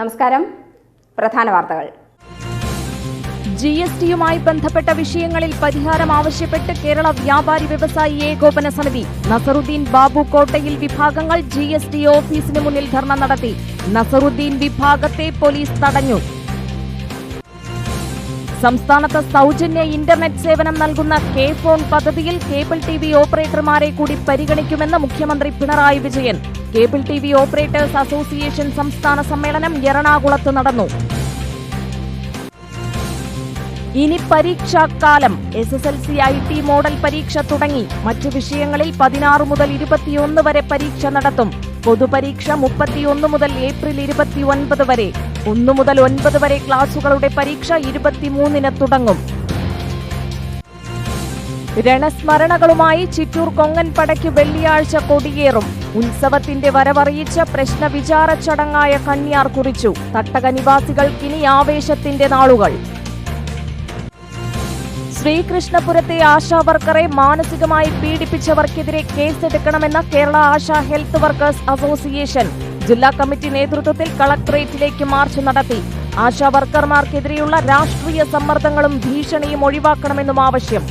നമസ്കാരം. പ്രധാന വാർത്തകൾ. GSTയുമായി ബന്ധപ്പെട്ട വിഷയങ്ങളിൽ പരിഹാരം ആവശ്യപ്പെട്ട് കേരള വ്യാപാരി വ്യവസായി ഏകോപന സമിതി. നസറുദ്ദീൻ ബാബു കോട്ടയിൽ വിഭാഗങ്ങൾ GST ഓഫീസിന് മുന്നിൽ ധർണ നടത്തി. നസറുദ്ദീൻ വിഭാഗത്തെ പോലീസ് തടഞ്ഞു. സംസ്ഥാനത്ത് സൗജന്യ ഇന്റർനെറ്റ് സേവനം നൽകുന്ന കെ-ഫോൺ പദ്ധതിയിൽ കേബിൾ TV ഓപ്പറേറ്റർമാരെ കൂടി പരിഗണിക്കുമെന്ന് മുഖ്യമന്ത്രി Pinarayi Vijayan. Cable TV operators association സംസ്ഥാന സമ്മേളനം എറണാകുളത്ത് നടന്നു. ഇനി പരീക്ഷാക്കാലം. SSLC IT മോഡൽ പരീക്ഷ തുടങ്ങി. മറ്റ് വിഷയങ്ങളിൽ 16 മുതൽ 21 വരെ പരീക്ഷ നടത്തും. പൊതുപരീക്ഷ 31 മുതൽ ഏപ്രിൽ 29 വരെ. 1 മുതൽ 9 വരെ ക്ലാസുകളുടെ പരീക്ഷ 23-ന് തുടങ്ങും. രണസ്മരണകളുമായി ചിറ്റൂർ കൊങ്ങൻപടയ്ക്ക് വെള്ളിയാഴ്ച കൊടിയേറും. ഉത്സവത്തിന്റെ വരവറിയിച്ച പ്രശ്നവിചാര ചടങ്ങായ കണ്യാർ കുറിച്ചു. തട്ടക നിവാസികൾക്കിനി ആവേശത്തിന്റെ നാളുകൾ. ശ്രീകൃഷ്ണപുരത്തെ ആശാവർക്കറെ മാനസികമായി പീഡിപ്പിച്ചവർക്കെതിരെ കേസെടുക്കണമെന്ന Kerala Asha health workers association ജില്ലാ കമ്മിറ്റി നേതൃത്വത്തിൽ കളക്ടറേറ്റിലേക്ക് മാർച്ച് നടത്തി. ആശാവർക്കർമാർക്കെതിരെയുള്ള രാഷ്ട്രീയ സമ്മർദ്ദങ്ങളും ഭീഷണിയും ഒഴിവാക്കണമെന്നും ആവശ്യം.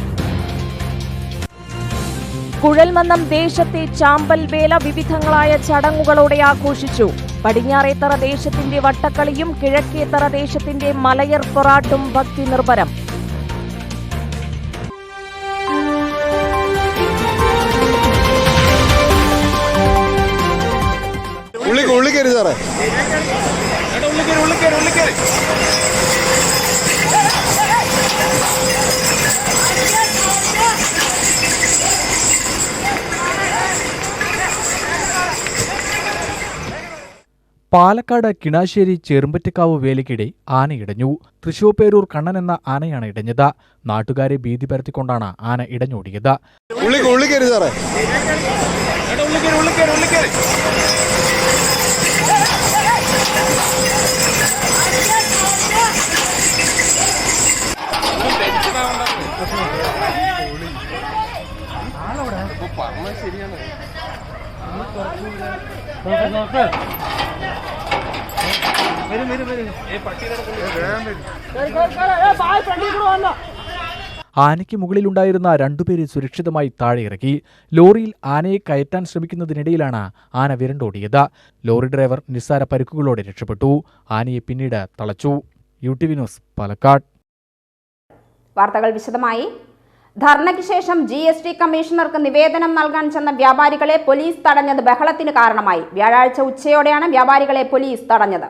കുഴൽമന്നം ദേശത്തെ ചാമ്പൽ വേല വിവിധങ്ങളായ ചടങ്ങുകളോടെ ആഘോഷിച്ചു. പടിഞ്ഞാറേത്തറ ദേശത്തിന്റെ വട്ടക്കളിയും കിഴക്കേത്തറ ദേശത്തിന്റെ മലയർ പൊറാട്ടും ഭക്തി നിർഭരം. പാലക്കാട് കിണാശ്ശേരി ചെറുമ്പറ്റക്കാവ് വേലിക്കിടെ ആനയിടഞ്ഞു. തൃശൂർപേരൂർ കണ്ണൻ എന്ന ആനയാണ് ഇടഞ്ഞത്. നാട്ടുകാരെ ഭീതി പരത്തിക്കൊണ്ടാണ് ആന ഇടഞ്ഞോടിയത്. ആനയ്ക്ക് മുകളിലുണ്ടായിരുന്ന രണ്ടുപേരെ സുരക്ഷിതമായി താഴെയിറക്കി. ലോറിയിൽ ആനയെ കയറ്റാൻ ശ്രമിക്കുന്നതിനിടയിലാണ് ആന വിരണ്ടോടിയത്. ലോറി ഡ്രൈവർ നിസ്സാര പരിക്കുകളോടെ രക്ഷപ്പെട്ടു. ആനയെ പിന്നീട് തളച്ചു. UTV news, Palakkad. വാർത്തകൾ വിശദമായി. ധർണയ്ക്ക് ശേഷം GST കമ്മീഷണർക്ക് നിവേദനം നൽകാൻ ചെന്ന വ്യാപാരികളെ പോലീസ് തടഞ്ഞത് ബഹളത്തിന് കാരണമായി. വ്യാഴാഴ്ച ഉച്ചയോടെയാണ് വ്യാപാരികളെ പോലീസ് തടഞ്ഞത്.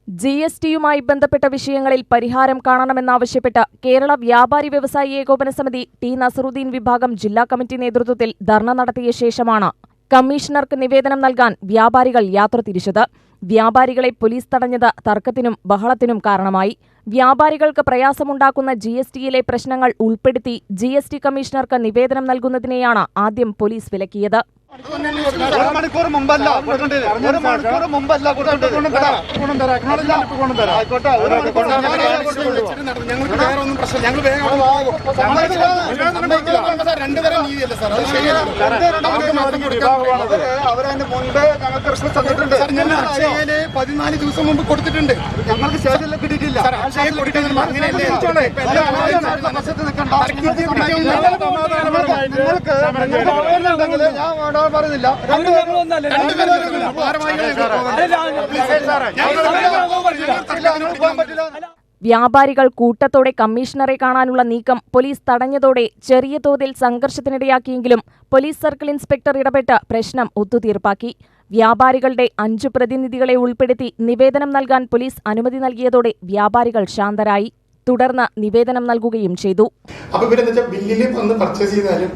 GSTയുമായി ബന്ധപ്പെട്ട വിഷയങ്ങളിൽ പരിഹാരം കാണണമെന്നാവശ്യപ്പെട്ട് കേരള വ്യാപാരി വ്യവസായി ഏകോപന സമിതി നസറുദ്ദീൻ വിഭാഗം ജില്ലാ കമ്മിറ്റി നേതൃത്വത്തിൽ ധർണ നടത്തിയ ശേഷമാണ് കമ്മീഷണർക്ക് നിവേദനം നൽകാൻ വ്യാപാരികൾ യാത്ര തിരിച്ചത്. വ്യാപാരികളെ പോലീസ് തടഞ്ഞത് തർക്കത്തിനും ബഹളത്തിനും കാരണമായി. വ്യാപാരികൾക്ക് പ്രയാസമുണ്ടാക്കുന്ന GSTയിലെ പ്രശ്നങ്ങൾ ഉൾപ്പെടുത്തി GST കമ്മീഷണർക്ക് നിവേദനം നൽകുന്നതിനെയാണ് ആദ്യം പോലീസ് വിലക്കിയത്. അവരതിന് 14 ദിവസം മുമ്പ് കൊടുത്തിട്ടുണ്ട്. ഞങ്ങൾക്ക് സ്റ്റേഷനിൽ കിട്ടിയിട്ടില്ല. വ്യാപാരികൾ കൂട്ടത്തോടെ കമ്മീഷണറെ കാണാനുള്ള നീക്കം പോലീസ് തടഞ്ഞതോടെ ചെറിയ തോതിൽ സംഘർഷത്തിനിടയാക്കിയെങ്കിലും പോലീസ് സർക്കിൾ ഇൻസ്പെക്ടർ ഇടപെട്ട് പ്രശ്നം ഒത്തുതീർപ്പാക്കി. വ്യാപാരികളുടെ 5 പ്രതിനിധികളെ ഉൾപ്പെടുത്തി നിവേദനം നൽകാൻ പോലീസ് അനുമതി നൽകിയതോടെ വ്യാപാരികൾ ശാന്തരായി. തുടർന്ന് നിവേദനം നൽകുകയും ചെയ്തു. ബില്ലിൽ വന്ന് പർച്ചേസ് ചെയ്താലും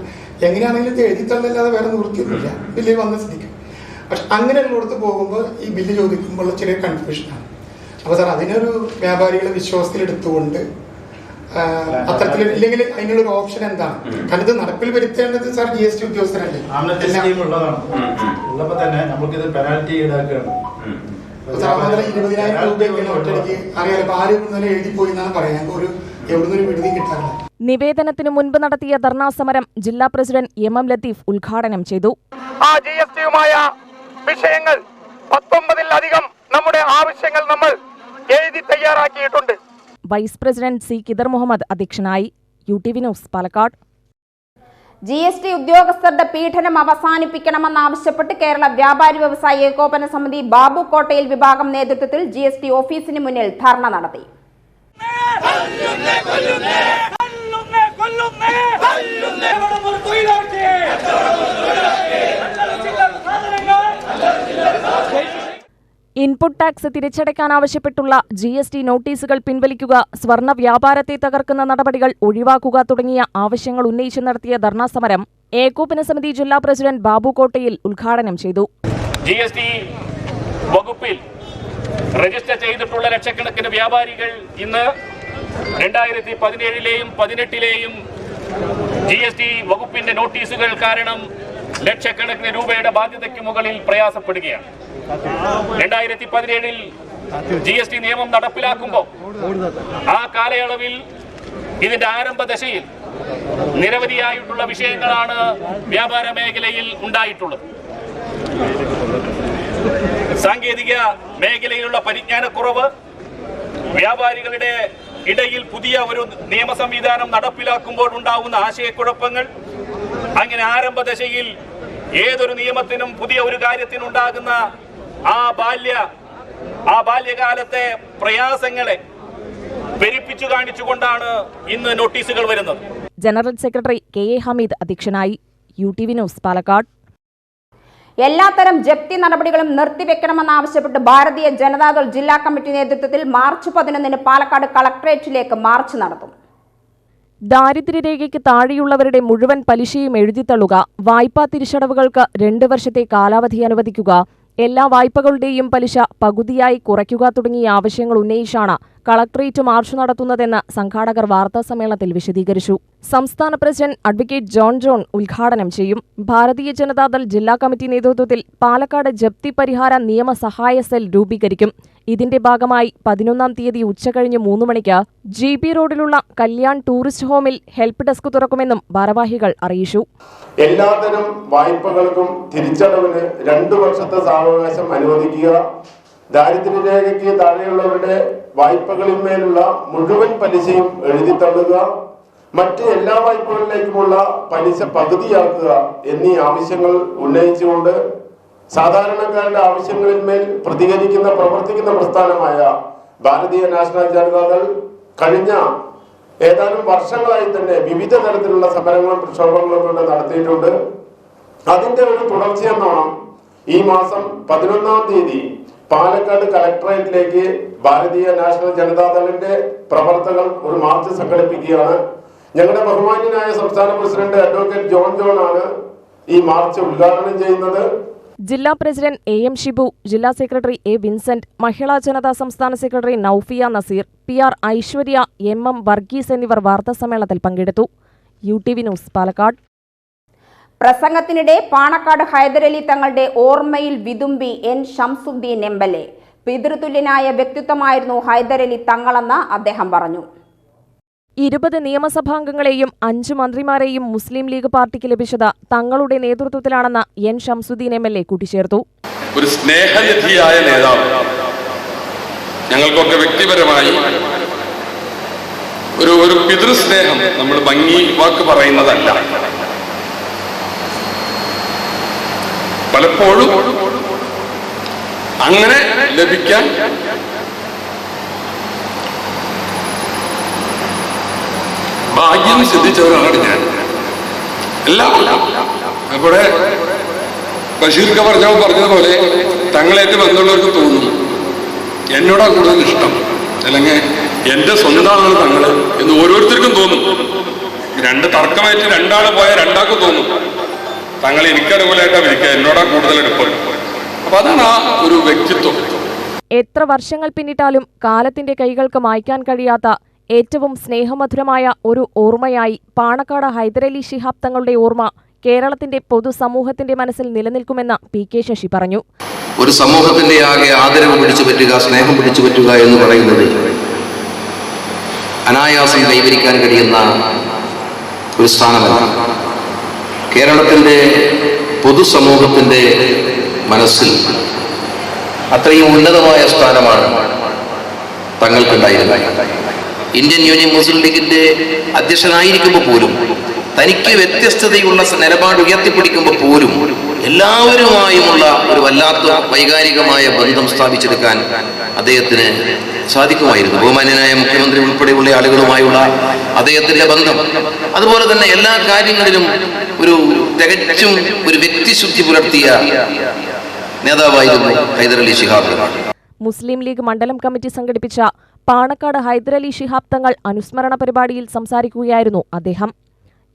എങ്ങനെയാണെങ്കിലും എഴുതി തള്ളല്ലാതെ വേറെ നിവൃത്തിയൊന്നുമില്ല. ബില്ലിൽ വന്ന് സ്ഥിതിക്കും. പക്ഷെ അങ്ങനെയുള്ളടത്ത് പോകുമ്പോൾ ഈ ബില്ല് ചോദിക്കുമ്പോൾ ചെറിയ കൺഫ്യൂഷനാണ്. അപ്പോൾ സാർ അതിനൊരു വ്യാപാരികളെ വിശ്വാസത്തിലെടുത്തുകൊണ്ട് അത്തരത്തിൽ ഇല്ലെങ്കിൽ അതിനുള്ളൊരു ഓപ്ഷൻ എന്താണ്? കാരണം ഇത് നടപ്പിൽ വരുത്തേണ്ടത് സാർ GST ഉദ്യോഗസ്ഥരല്ലേ. സാർ 20,000 രൂപയൊക്കെയാണ് ഒറ്റയ്ക്ക് അറിയാലോ. ആരും എഴുതിപ്പോയി എന്നാണ് പറയാൻ ഒരു എവിടുന്നൊരു വിടുതി കിട്ടാറില്ല. നിവേദനത്തിനു മുൻപ് നടത്തിയ ധർണാ സമരം ജില്ലാ പ്രസിഡന്റ് MM ലത്തീഫ് ഉദ്ഘാടനം ചെയ്തു. GSTയുമായ വിഷയങ്ങൾ 19-ലധികം നമ്മുടെ ആവശ്യങ്ങൾ നിർദ്ദേശങ്ങൾ നമ്മൾ എഴുതി തയ്യാറാക്കിയിട്ടുണ്ട്. വൈസ് പ്രസിഡന്റ് സി കിദർ മുഹമ്മദ് അധ്യക്ഷനായി. UTV news Palakkad. GST ഉദ്യോഗസ്ഥരുടെ പീഡനം അവസാനിപ്പിക്കണമെന്നാവശ്യപ്പെട്ട് കേരള വ്യാപാരി വ്യവസായി ഏകോപന സമിതി ബാബു കോട്ടയിൽ വിഭാഗം നേതൃത്വത്തിൽ GST ഓഫീസിന് മുന്നിൽ ധർണ നടത്തി. ഇൻപുട്ട് ടാക്സ് തിരിച്ചടയ്ക്കാനാവശ്യപ്പെട്ടുള്ള GST നോട്ടീസുകൾ പിൻവലിക്കുക, സ്വർണ്ണ വ്യാപാരത്തെ തകർക്കുന്ന നടപടികൾ ഒഴിവാക്കുക തുടങ്ങിയ ആവശ്യങ്ങൾ ഉന്നയിച്ച് നടത്തിയ ധർണാ സമരം ഏകോപന സമിതി ജില്ലാ പ്രസിഡന്റ് ബാബു കോട്ടയിൽ ഉദ്ഘാടനം ചെയ്തു. GST വകുപ്പിൽ രജിസ്റ്റർ ചെയ്തിട്ടുള്ള ലക്ഷക്കണക്കിന് വ്യാപാരികൾ ഇന്ന് 2017-ലെയും 18-ലെയും GST വകുപ്പിന്റെ നോട്ടീസുകൾ കാരണം ലക്ഷക്കണക്കിന് രൂപയുടെ ബാധ്യതയ്ക്ക് മുകളിൽ പ്രയാസപ്പെടുകയാണ്. 2017-ൽ GST നിയമം നടപ്പിലാക്കുമ്പോൾ ആ കാലയളവിൽ ഇതിന്റെ ആരംഭ ദശയിൽ നിരവധിയായിട്ടുള്ള വിഷയങ്ങളാണ് വ്യാപാര മേഖലയിൽ ഉണ്ടായിട്ടുള്ളത്. സാങ്കേതിക മേഖലയിലുള്ള പരിജ്ഞാനക്കുറവ്, വ്യാപാരികളുടെ ഇടയിൽ പുതിയ ഒരു നിയമ സംവിധാനം നടപ്പിലാക്കുമ്പോൾ ഉണ്ടാവുന്ന ആശയക്കുഴപ്പങ്ങൾ, അങ്ങനെ ആരംഭ ദശയിൽ ഏതൊരു നിയമത്തിനും പുതിയ ഒരു കാര്യത്തിനുണ്ടാകുന്ന ആ ബാല്യകാലത്തെ പ്രയാസങ്ങളെ പെരുപ്പിച്ചു കാണിച്ചുകൊണ്ടാണ് ഇന്ന് നോട്ടീസുകൾ വരുന്നത്. ജനറൽ സെക്രട്ടറി KA ഹമീദ് അധ്യക്ഷനായി. UTV news Palakkad. എല്ലാത്തരം ജപ്തി നടപടികളും നിർത്തിവെക്കണമെന്നാവശ്യപ്പെട്ട് ഭാരതീയ ജനതാദൾ ജില്ലാ കമ്മിറ്റി നേതൃത്വത്തിൽ മാർച്ച് 11-ന് പാലക്കാട് കളക്ടറേറ്റിലേക്ക് മാർച്ച് നടത്തും. ദാരിദ്ര്യരേഖയ്ക്ക് താഴെയുള്ളവരുടെ മുഴുവൻ പലിശയും എഴുതിത്തള്ളുക, വായ്പാ തിരിച്ചടവുകൾക്ക് 2 വർഷത്തെ കാലാവധി അനുവദിക്കുക, എല്ലാ വായ്പകളുടെയും പലിശ പകുതിയായി കുറയ്ക്കുക തുടങ്ങിയ ആവശ്യങ്ങൾ ഉന്നയിച്ചാണ് കളക്ടറേറ്റ് മാർച്ച് നടത്തുന്നതെന്ന് സംഘാടകർ വാർത്താസമ്മേളനത്തിൽ വിശദീകരിച്ചു. സംസ്ഥാന പ്രസിഡന്റ് അഡ്വക്കേറ്റ് ജോൺ ഉദ്ഘാടനം ചെയ്യും. ഭാരതീയ ജനതാദൾ ജില്ലാ കമ്മിറ്റി നേതൃത്വത്തിൽ പാലക്കാട് ജപ്തി പരിഹാര നിയമ സഹായ സെൽ രൂപീകരിക്കും. ഇതിന്റെ ഭാഗമായി 11-ാം തീയതി ഉച്ചകഴിഞ്ഞ് 3 മണിക്ക് GB റോഡിലുള്ള കല്യാൺ ടൂറിസ്റ്റ് ഹോമിൽ ഹെൽപ്പ് ഡെസ്ക് തുറക്കുമെന്നും ഭാരവാഹികൾ അറിയിച്ചു. എല്ലാതരം വായ്പകൾക്കും തിരിച്ചടവിന് 2 വർഷത്തെ സാവകാശം അനുവദിക്കുക, ദാരിദ്ര്യരേഖയ്ക്ക് താഴെയുള്ളവരുടെ വായ്പകളിന്മേലുള്ള മുഴുവൻ പലിശയും എഴുതിത്തള്ളുക, മറ്റ് എല്ലാ വായ്പകളിലേക്കുമുള്ള പലിശ പകുതിയാക്കുക എന്നീ ആവശ്യങ്ങൾ ഉന്നയിച്ചുകൊണ്ട് സാധാരണക്കാരുടെ ആവശ്യങ്ങളിന്മേൽ പ്രവർത്തിക്കുന്ന പ്രസ്ഥാനമായ ഭാരതീയ നാഷണൽ ജനതാദൾ കഴിഞ്ഞ ഏതാനും വർഷങ്ങളായി തന്നെ വിവിധ തരത്തിലുള്ള സമരങ്ങളും പ്രക്ഷോഭങ്ങളും കൊണ്ട് നടത്തിയിട്ടുണ്ട്. അതിന്റെ ഒരു തുടർച്ചയെന്നോണം ഈ മാസം 11-ാം തീയതി പാലക്കാട് കളക്ടറേറ്റിലേക്ക് ഭാരതീയ നാഷണൽ ജനതാദളിന്റെ പ്രവർത്തകർ ഒരു മാർച്ച് സംഘടിപ്പിക്കുകയാണ്. ഞങ്ങളുടെ ബഹുമാന്യനായ സംസ്ഥാന പ്രസിഡന്റ് അഡ്വക്കേറ്റ് ജോൺ ആണ് ഈ മാർച്ച് ഉദ്ഘാടനം ചെയ്യുന്നത്. ജില്ലാ പ്രസിഡന്റ് AM ഷിബു, ജില്ലാ secretary A Vincent, Mahila Janata സംസ്ഥാന secretary Naufiya Nazeer, PR Aishwarya, MM Varghese എന്നിവർ വാർത്താസമ്മേളനത്തിൽ പങ്കെടുത്തു. UTV news Palakkad. പ്രസംഗത്തിനിടെ പാണക്കാട് ഹൈദരലി തങ്ങളുടെ ഓർമ്മയിൽ വിതുമ്പി N ഷംസുദ്ദീൻ MLA. പിതൃതുല്യനായ വ്യക്തിത്വമായിരുന്നു ഹൈദരലി തങ്ങളെന്ന് അദ്ദേഹം പറഞ്ഞു. 20 നിയമസഭാംഗങ്ങളെയും 5 മന്ത്രിമാരെയും മുസ്ലിം ലീഗ് പാർട്ടിക്ക് ലഭിച്ചത് തങ്ങളുടെ നേതൃത്വത്തിലാണെന്ന് N ഷംസുദ്ദീൻ MLA കൂട്ടിച്ചേർത്തു. ഒരു സ്നേഹനിധിയായ നേതാവ്, ഞങ്ങൾക്കൊക്കെ വ്യക്തിപരമായി ഒരു പിതൃസ്നേഹം നമ്മൾ ഭംഗി വാക്ക് പറയുന്നതല്ല. പലപ്പോഴും അങ്ങനെ ലഭിക്കാൻ ഭാഗ്യം സിദ്ധിച്ചവരാണ് ഞാൻ. എല്ലാവരും അവിടെ ബഷീർ പറഞ്ഞതുപോലെ തങ്ങളേറ്റ് ബന്ധമുള്ളവർക്ക് തോന്നും എന്നോടാ കൂടുതൽ ഇഷ്ടം, അല്ലെങ്കിൽ എന്റെ സ്വന്തമാണ് തങ്ങൾ എന്ന് ഓരോരുത്തർക്കും തോന്നും. 2 തർക്കമായിട്ട് 2 ആള് പോയാൽ 2 ആൾക്ക് തോന്നും തങ്ങൾ എനിക്കനുകൂലമായിട്ടാ വിളിക്കുക, എന്നോടാ കൂടുതൽ എടുപ്പം. അപ്പൊ അതാണ് ആ ഒരു വ്യക്തിത്വം. എത്ര വർഷങ്ങൾ പിന്നിട്ടാലും കാലത്തിന്റെ കൈകൾക്ക് മായ്ക്കാൻ കഴിയാത്ത ഏറ്റവും സ്നേഹമധുരമായ ഒരു ഓർമ്മയായി പാണക്കാട് ഹൈദരലി ശിഹാബ് തങ്ങളുടെ ഓർമ്മ കേരളത്തിന്റെ പൊതുസമൂഹത്തിന്റെ മനസ്സിൽ നിലനിൽക്കുമെന്ന് PK ശശി പറഞ്ഞു. ഒരു സമൂഹത്തിന്റെ ആകെ ആദരവ് പിടിച്ചുപറ്റുക, സ്നേഹം പിടിച്ചുപറ്റുക എന്ന് പറയുന്നത് അനായാസം കൈവരിക്കാൻ കഴിയുന്ന ഒരു സ്ഥാനമല്ല. കേരളത്തിന്റെ പൊതുസമൂഹത്തിന്റെ മനസ്സിൽ അത്രയും ഉന്നതമായ സ്ഥാനമാണ് തങ്ങൾക്കുണ്ടായിരുന്നത്. ഇന്ത്യൻ യൂണിയൻ മുസ്ലിം ലീഗിന്റെ അധ്യക്ഷനായിരിക്കുമ്പോൾ പോലും തനിക്ക് വ്യത്യസ്തതയുള്ള നിലപാട് ഉയർത്തിപ്പിടിക്കുമ്പോൾ പോലും എല്ലാവരുമായുമുള്ള ഒരു വല്ലാത്ത വൈകാരികമായ ബന്ധം സ്ഥാപിച്ചെടുക്കാൻ അദ്ദേഹത്തിന് സാധിക്കുമായിരുന്നു. ബഹുമാന്യനായ മുഖ്യമന്ത്രി ഉൾപ്പെടെയുള്ള ആളുകളുമായുള്ള അദ്ദേഹത്തിന്റെ ബന്ധം, അതുപോലെ തന്നെ എല്ലാ കാര്യങ്ങളിലും ഒരു തികച്ചും ഒരു വ്യക്തിശുദ്ധി പുലർത്തിയ നേതാവായിരുന്നു ഹൈദരലി ശിഹാബ് തങ്ങൾ. മുസ്ലിം ലീഗ് മണ്ഡലം കമ്മിറ്റി സംഘടിപ്പിച്ച പാണക്കാട് ഹൈദരലി ശിഹാബ് തങ്ങൾ അനുസ്മരണ പരിപാടിയിൽ സംസാരിക്കുകയായിരുന്നു അദ്ദേഹം.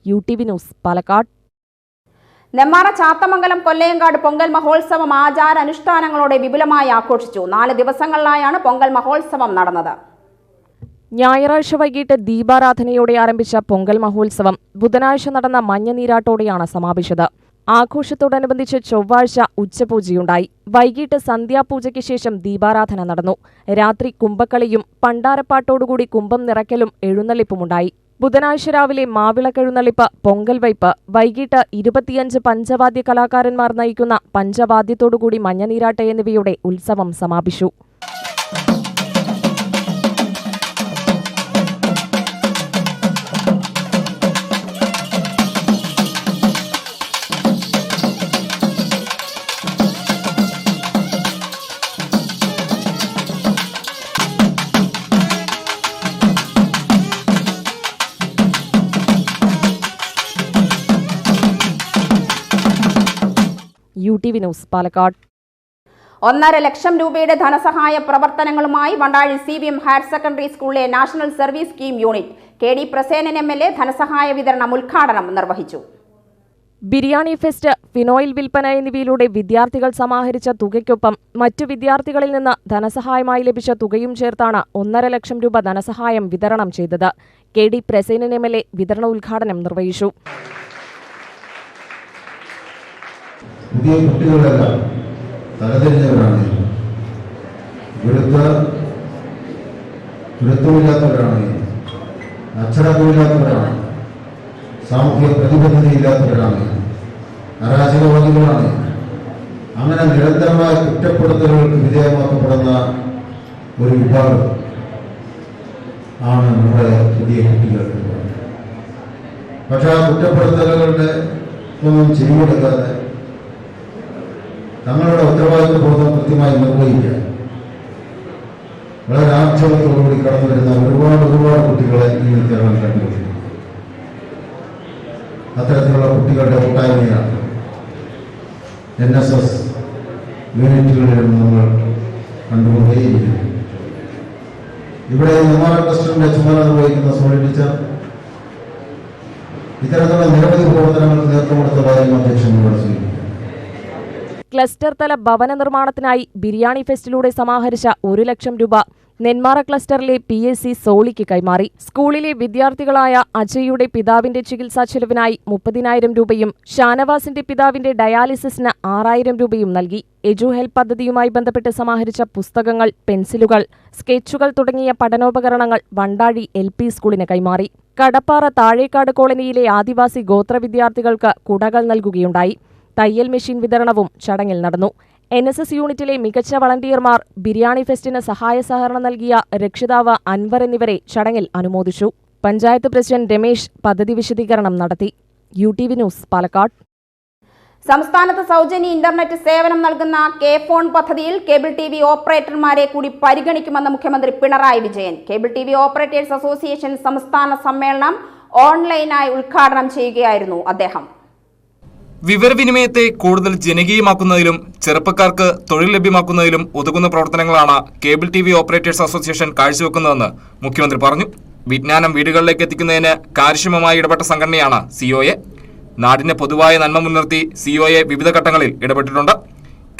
UTV news, Palakkad. നെന്മാറ ചാത്തമംഗലം കൊല്ലയങ്കാട് പൊങ്കൽ മഹോത്സവം ആചാരാനുഷ്ഠാനങ്ങളോടെ വിപുലമായി ആഘോഷിച്ചു. 4 ദിവസങ്ങളിലായാണ് പൊങ്കൽ മഹോത്സവം നടന്നത്. ഞായറാഴ്ച വൈകിട്ട് ദീപാരാധനയോടെ ആരംഭിച്ച പൊങ്കൽ മഹോത്സവം ബുധനാഴ്ച നടന്ന മഞ്ഞനീരാട്ടോടെയാണ് സമാപിച്ചത്. ആഘോഷത്തോടനുബന്ധിച്ച് ചൊവ്വാഴ്ച ഉച്ചപൂജയുണ്ടായി. വൈകിട്ട് സന്ധ്യാപൂജയ്ക്ക് ശേഷം ദീപാരാധന നടന്നു. രാത്രി കുംഭക്കളിയും പണ്ടാരപ്പാട്ടോടുകൂടി കുംഭം നിറയ്ക്കലും എഴുന്നള്ളിപ്പുമുണ്ടായി. ബുധനാഴ്ച രാവിലെ മാവിളക്കെഴുന്നള്ളിപ്പ്, പൊങ്കൽ വയ്പ്, വൈകിട്ട് 25 പഞ്ചവാദ്യ കലാകാരന്മാർ നയിക്കുന്ന പഞ്ചവാദ്യത്തോടുകൂടി മഞ്ഞനീരാട്ട് എന്നിവയുടെ ഉത്സവം സമാപിച്ചു. UTV news, Palakkad. 1.5 ലക്ഷം രൂപയുടെ ധനസഹായ പ്രവർത്തനങ്ങളുമായി വണ്ടാഴി CVM ഹയർ സെക്കൻഡറി സ്കൂളിലെ national service scheme unit KD Prasenan MLA ധനസഹായ വിതരണം ഉദ്ഘാടനം നിർവഹിച്ചു. ബിരിയാണി ഫെസ്റ്റ്, ഫിനോയിൽ വിൽപ്പന എന്നിവയിലൂടെ വിദ്യാർത്ഥികൾ സമാഹരിച്ച തുകയ്ക്കൊപ്പം മറ്റു വിദ്യാർത്ഥികളിൽ നിന്ന് ധനസഹായമായി ലഭിച്ച തുകയും ചേർത്താണ് 1.5 ലക്ഷം രൂപ ധനസഹായം വിതരണം ചെയ്തത്. KD പ്രസേനൻ MLA വിതരണ ഉദ്ഘാടനം നിർവഹിച്ചു. പുതിയ കുട്ടികളെല്ലാം തലതിരിഞ്ഞവരാണ്, ഗുരുത്വമില്ലാത്തവരാണ്, അച്ചടക്കമില്ലാത്തവരാണ്, സാമൂഹിക പ്രതിബദ്ധതയില്ലാത്തവരാണ്, അരാജകവാദികളാണ്. അങ്ങനെ നിരന്തരമായ കുറ്റപ്പെടുത്തലുകൾക്ക് വിധേയമാക്കപ്പെടുന്ന ഒരു വിഭാഗം ആണ് നമ്മുടെ പുതിയ കുട്ടികൾ. പക്ഷെ ആ കുറ്റപ്പെടുത്തലുകളുടെ ഒന്നും ചെവികൊടുക്കാതെ തങ്ങളുടെ ഉത്തരവാദിത്വ ബോധം കൃത്യമായി നിർവഹിക്കുക, വളരെ ആക്ഷേപത്തോടുകൂടി കടന്നു വരുന്ന ഒരുപാട് കുട്ടികളെ ഈ കേരളം കണ്ടുപിടിക്കുന്നു. അത്തരത്തിലുള്ള കുട്ടികളുടെ കൂട്ടായ്മയാണ് NSS യൂണിറ്റുകളിലും നമ്മൾ കണ്ടുകൊണ്ടേയിരിക്കുന്നു. ഇവിടെ നെന്മാറ ക്ലസ്റ്ററിന്റെ ചുമതല നിർവഹിക്കുന്ന സോളി ടീച്ചർ ഇത്തരത്തിലുള്ള നിരവധി പ്രവർത്തനങ്ങൾക്ക് നേതൃത്വം കൊടുത്തതായും അധ്യക്ഷൻ സൂചിപ്പിച്ചു. ക്ലസ്റ്റർ തല ഭവന നിർമ്മാണത്തിനായി ബിരിയാണി ഫെസ്റ്റിലൂടെ സമാഹരിച്ച 1 ലക്ഷം രൂപ നെന്മാറ ക്ലസ്റ്ററിലെ PSC സോളിക്ക് കൈമാറി. സ്കൂളിലെ വിദ്യാർത്ഥികളായ അജയുടെ പിതാവിന്റെ ചികിത്സാ ചെലവിനായി 30,000 രൂപയും ഷാനവാസിന്റെ പിതാവിന്റെ ഡയാലിസിസിന് 6,000 രൂപയും നൽകി. എജു ഹെൽപ്പ് പദ്ധതിയുമായി ബന്ധപ്പെട്ട് സമാഹരിച്ച പുസ്തകങ്ങൾ, പെൻസിലുകൾ, സ്കെച്ചുകൾ തുടങ്ങിയ പഠനോപകരണങ്ങൾ വണ്ടാഴി LP സ്കൂളിന് കൈമാറി. കടപ്പാറ താഴേക്കാട് കോളനിയിലെ ആദിവാസി ഗോത്ര വിദ്യാർത്ഥികൾക്ക് കുടകൾ നൽകുകയുണ്ടായി. തയ്യൽ മെഷീൻ വിതരണവും ചടങ്ങിൽ നടന്നു. NSS യൂണിറ്റിലെ മികച്ച വളണ്ടിയർമാർ, ബിരിയാണി ഫെസ്റ്റിന് സഹായ സഹകരണം നൽകിയ രക്ഷിതാവ് അൻവർ എന്നിവരെ ചടങ്ങിൽ അനുമോദിച്ചു. പഞ്ചായത്ത് പ്രസിഡന്റ് രമേശ് പദ്ധതി വിശദീകരണം നടത്തി. UTV news, Palakkad. സംസ്ഥാനത്ത് സൗജന്യ ഇന്റർനെറ്റ് സേവനം നൽകുന്ന K-ഫോൺ പദ്ധതിയിൽ കേബിൾ TV ഓപ്പറേറ്റർമാരെ കൂടി പരിഗണിക്കുമെന്ന് മുഖ്യമന്ത്രി Pinarayi Vijayan. Cable TV operators association സംസ്ഥാന സമ്മേളനം ഓൺലൈനായി ഉദ്ഘാടനം ചെയ്യുകയായിരുന്നു അദ്ദേഹം. വിവരവിനിമയത്തെ കൂടുതൽ ജനകീയമാക്കുന്നതിലും ചെറുപ്പക്കാർക്ക് തൊഴിൽ ലഭ്യമാക്കുന്നതിലും ഉതകുന്ന പ്രവർത്തനങ്ങളാണ് കേബിൾ TV ഓപ്പറേറ്റേഴ്സ് അസോസിയേഷൻ കാഴ്ചവെക്കുന്നതെന്ന് മുഖ്യമന്ത്രി പറഞ്ഞു. വിജ്ഞാനം വീടുകളിലേക്ക് എത്തിക്കുന്നതിന് കാര്യക്ഷമമായി ഇടപെട്ട സംഘടനയാണ് COA. നാടിന്റെ പൊതുവായ നന്മ മുൻനിർത്തി COA വിവിധ ഘട്ടങ്ങളിൽ ഇടപെട്ടിട്ടുണ്ട്.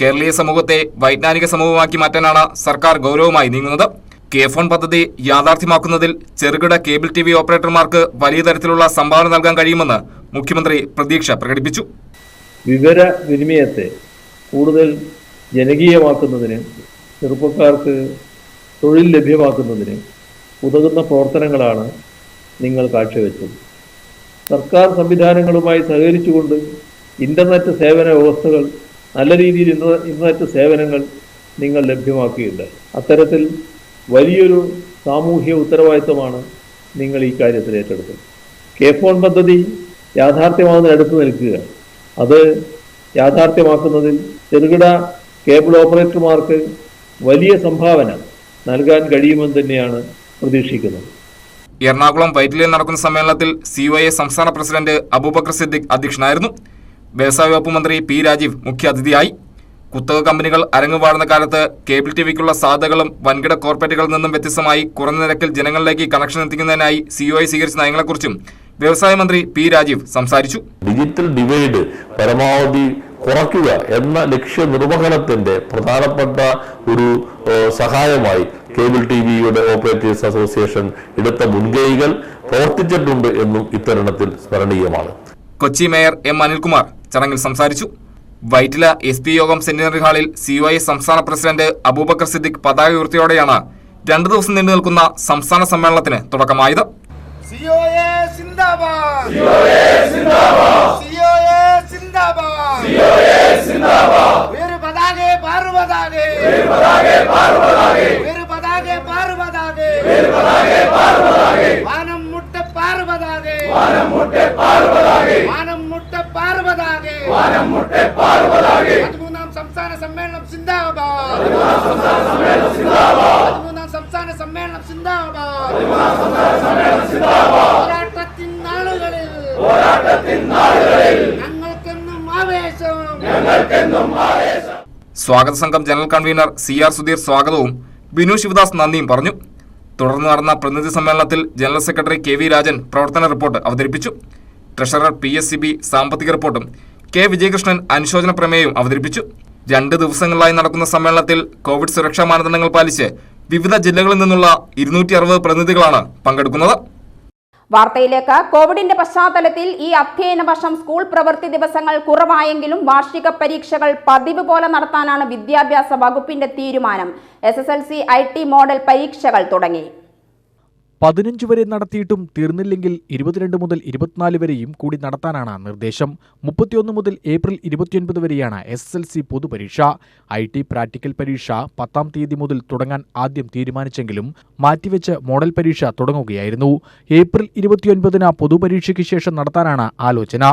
കേരളീയ സമൂഹത്തെ വൈജ്ഞാനിക സമൂഹമാക്കി മാറ്റാനാണ് സർക്കാർ ഗൗരവമായി നീങ്ങുന്നത്. K-ഫോൺ പദ്ധതി യാഥാർത്ഥ്യമാക്കുന്നതിൽ ചെറുകിട കേബിൾ TV ഓപ്പറേറ്റർമാർക്ക് വലിയ തരത്തിലുള്ള സംഭാവന നൽകാൻ കഴിയുമെന്ന് മുഖ്യമന്ത്രി പ്രതീക്ഷ പ്രകടിപ്പിച്ചു. വിവരവിനിമയത്തെ കൂടുതൽ ജനകീയമാക്കുന്നതിന്, ചെറുപ്പക്കാർക്ക് തൊഴിൽ ലഭ്യമാക്കുന്നതിന് ഉതകുന്ന പ്രവർത്തനങ്ങളാണ് നിങ്ങൾ കാഴ്ചവെച്ചത്. സർക്കാർ സംവിധാനങ്ങളുമായി സഹകരിച്ചുകൊണ്ട് ഇന്റർനെറ്റ് സേവന വ്യവസ്ഥകൾ, നല്ല രീതിയിൽ ഇന്റർനെറ്റ് സേവനങ്ങൾ നിങ്ങൾ ലഭ്യമാക്കുകയുണ്ടായി. അത്തരത്തിൽ വലിയൊരു സാമൂഹ്യ ഉത്തരവാദിത്വമാണ് നിങ്ങൾ ഈ കാര്യത്തിൽ ഏറ്റെടുത്തത്. കെ-ഫോൺ പദ്ധതി യാഥാർത്ഥ്യമാകുന്നതിനടുത്ത് നിൽക്കുക. അത് യാഥാർത്ഥ്യമാക്കുന്നതിൽ ചെറുകിട കേബിൾ ഓപ്പറേറ്റർമാർക്ക് വലിയ സംഭാവന നൽകാൻ കഴിയുമെന്ന് തന്നെയാണ് പ്രതീക്ഷിക്കുന്നത്. എറണാകുളം വൈറ്റിലയിൽ നടക്കുന്ന സമ്മേളനത്തിൽ COA സംസ്ഥാന പ്രസിഡന്റ് അബൂബക്കർ സിദ്ദിഖ് അധ്യക്ഷനായിരുന്നു. വ്യവസായ വകുപ്പ് മന്ത്രി P. രാജീവ് മുഖ്യാതിഥിയായി. കുത്തക കമ്പനികൾ അരങ്ങുവാടുന്ന കാലത്ത് കേബിൾ ടിവിക്കുള്ള സാധ്യതകളും വൻകിട കോർപ്പറേറ്റുകളിൽ നിന്നും വ്യത്യസ്തമായി കുറഞ്ഞ നിരക്കിൽ ജനങ്ങളിലേക്ക് കണക്ഷൻ എത്തിക്കുന്നതിനായി COA സ്വീകരിച്ച നയങ്ങളെക്കുറിച്ചും വ്യവസായ മന്ത്രി P. രാജീവ് സംസാരിച്ചു. ഡിജിറ്റൽ ഡിവൈഡ് പരമാവധി കുറയ്ക്കുക എന്ന ലക്ഷ്യ നിർവഹണത്തിന്റെ പ്രധാനപ്പെട്ട ഒരു സഹായമായി കേബിൾ ടിവിയുടെ ഓപ്പറേറ്റേഴ്സ് അസോസിയേഷൻ എടുത്ത മുൻകൈകൾ പ്രവർത്തിച്ചിട്ടുണ്ട് എന്നും ഇത്തരുണത്തിൽ സ്മരണീയമാണ്. Kochi mayor M. അനിൽകുമാർ ചടങ്ങിൽ സംസാരിച്ചു. വൈറ്റില SP യോഗം സെന്റിനറി ഹാളിൽ COA സംസ്ഥാന പ്രസിഡന്റ് അബൂബക്കർ സിദ്ദിഖ് പതാക ഉയർത്തിയോടെയാണ് 2 ദിവസം നീണ്ടു നിൽക്കുന്ന സംസ്ഥാന സമ്മേളനത്തിന് തുടക്കമായത്. സംസ്ഥാന സമ്മേളനം സിന്ദാബാദ്. സംസ്ഥാന സമ്മേളനം സിന്ദാബാദ്. പോരാട്ടത്തിൻ നാളുകളിൽ ഞങ്ങൾക്കെന്നും ആവേശം. സ്വാഗത സംഘം ജനറൽ കൺവീനർ CR സുധീർ സ്വാഗതവും ബിനു ശിവദാസ് നന്ദിയും പറഞ്ഞു. തുടർന്ന് നടന്ന പ്രതിനിധി സമ്മേളനത്തിൽ ജനറൽ സെക്രട്ടറി KV രാജൻ പ്രവർത്തന റിപ്പോർട്ട് അവതരിപ്പിച്ചു. ട്രഷറർ PSCB സാമ്പത്തിക റിപ്പോർട്ടും K. വിജയകൃഷ്ണൻ അനുശോചന പ്രമേയവും അവതരിപ്പിച്ചു. 2 ദിവസങ്ങളിലായി നടക്കുന്ന സമ്മേളനത്തിൽ കോവിഡ് സുരക്ഷാ മാനദണ്ഡങ്ങൾ പാലിച്ച് വിവിധ ജില്ലകളിൽ നിന്നുള്ള 260 പ്രതിനിധികളാണ് പങ്കെടുക്കുന്നത്. വാർത്തയിലേക്ക്. കോവിഡിന്റെ പശ്ചാത്തലത്തിൽ ഈ അധ്യയന വർഷം സ്കൂൾ പ്രവൃത്തി ദിവസങ്ങൾ കുറവായെങ്കിലും വാർഷിക പരീക്ഷകൾ പതിവ് പോലെ നടത്താനാണ് വിദ്യാഭ്യാസ വകുപ്പിന്റെ തീരുമാനം. SSLC IT മോഡൽ പരീക്ഷകൾ തുടങ്ങി. 15 വരെ നടത്തിയിട്ടും തീർന്നില്ലെങ്കിൽ 22 മുതൽ 24 വരെയും കൂടി നടത്താനാണ് നിർദ്ദേശം. 31 മുതൽ ഏപ്രിൽ 29 വരെയാണ് SSLC പൊതുപരീക്ഷ. IT പ്രാക്ടിക്കൽ പരീക്ഷ 10-ാം തീയതി മുതൽ തുടങ്ങാൻ ആദ്യം തീരുമാനിച്ചെങ്കിലും മാറ്റിവെച്ച് മോഡൽ പരീക്ഷ തുടങ്ങുകയായിരുന്നു. ഏപ്രിൽ 29-ന് പൊതുപരീക്ഷയ്ക്ക് ശേഷം നടത്താനാണ് ആലോചന.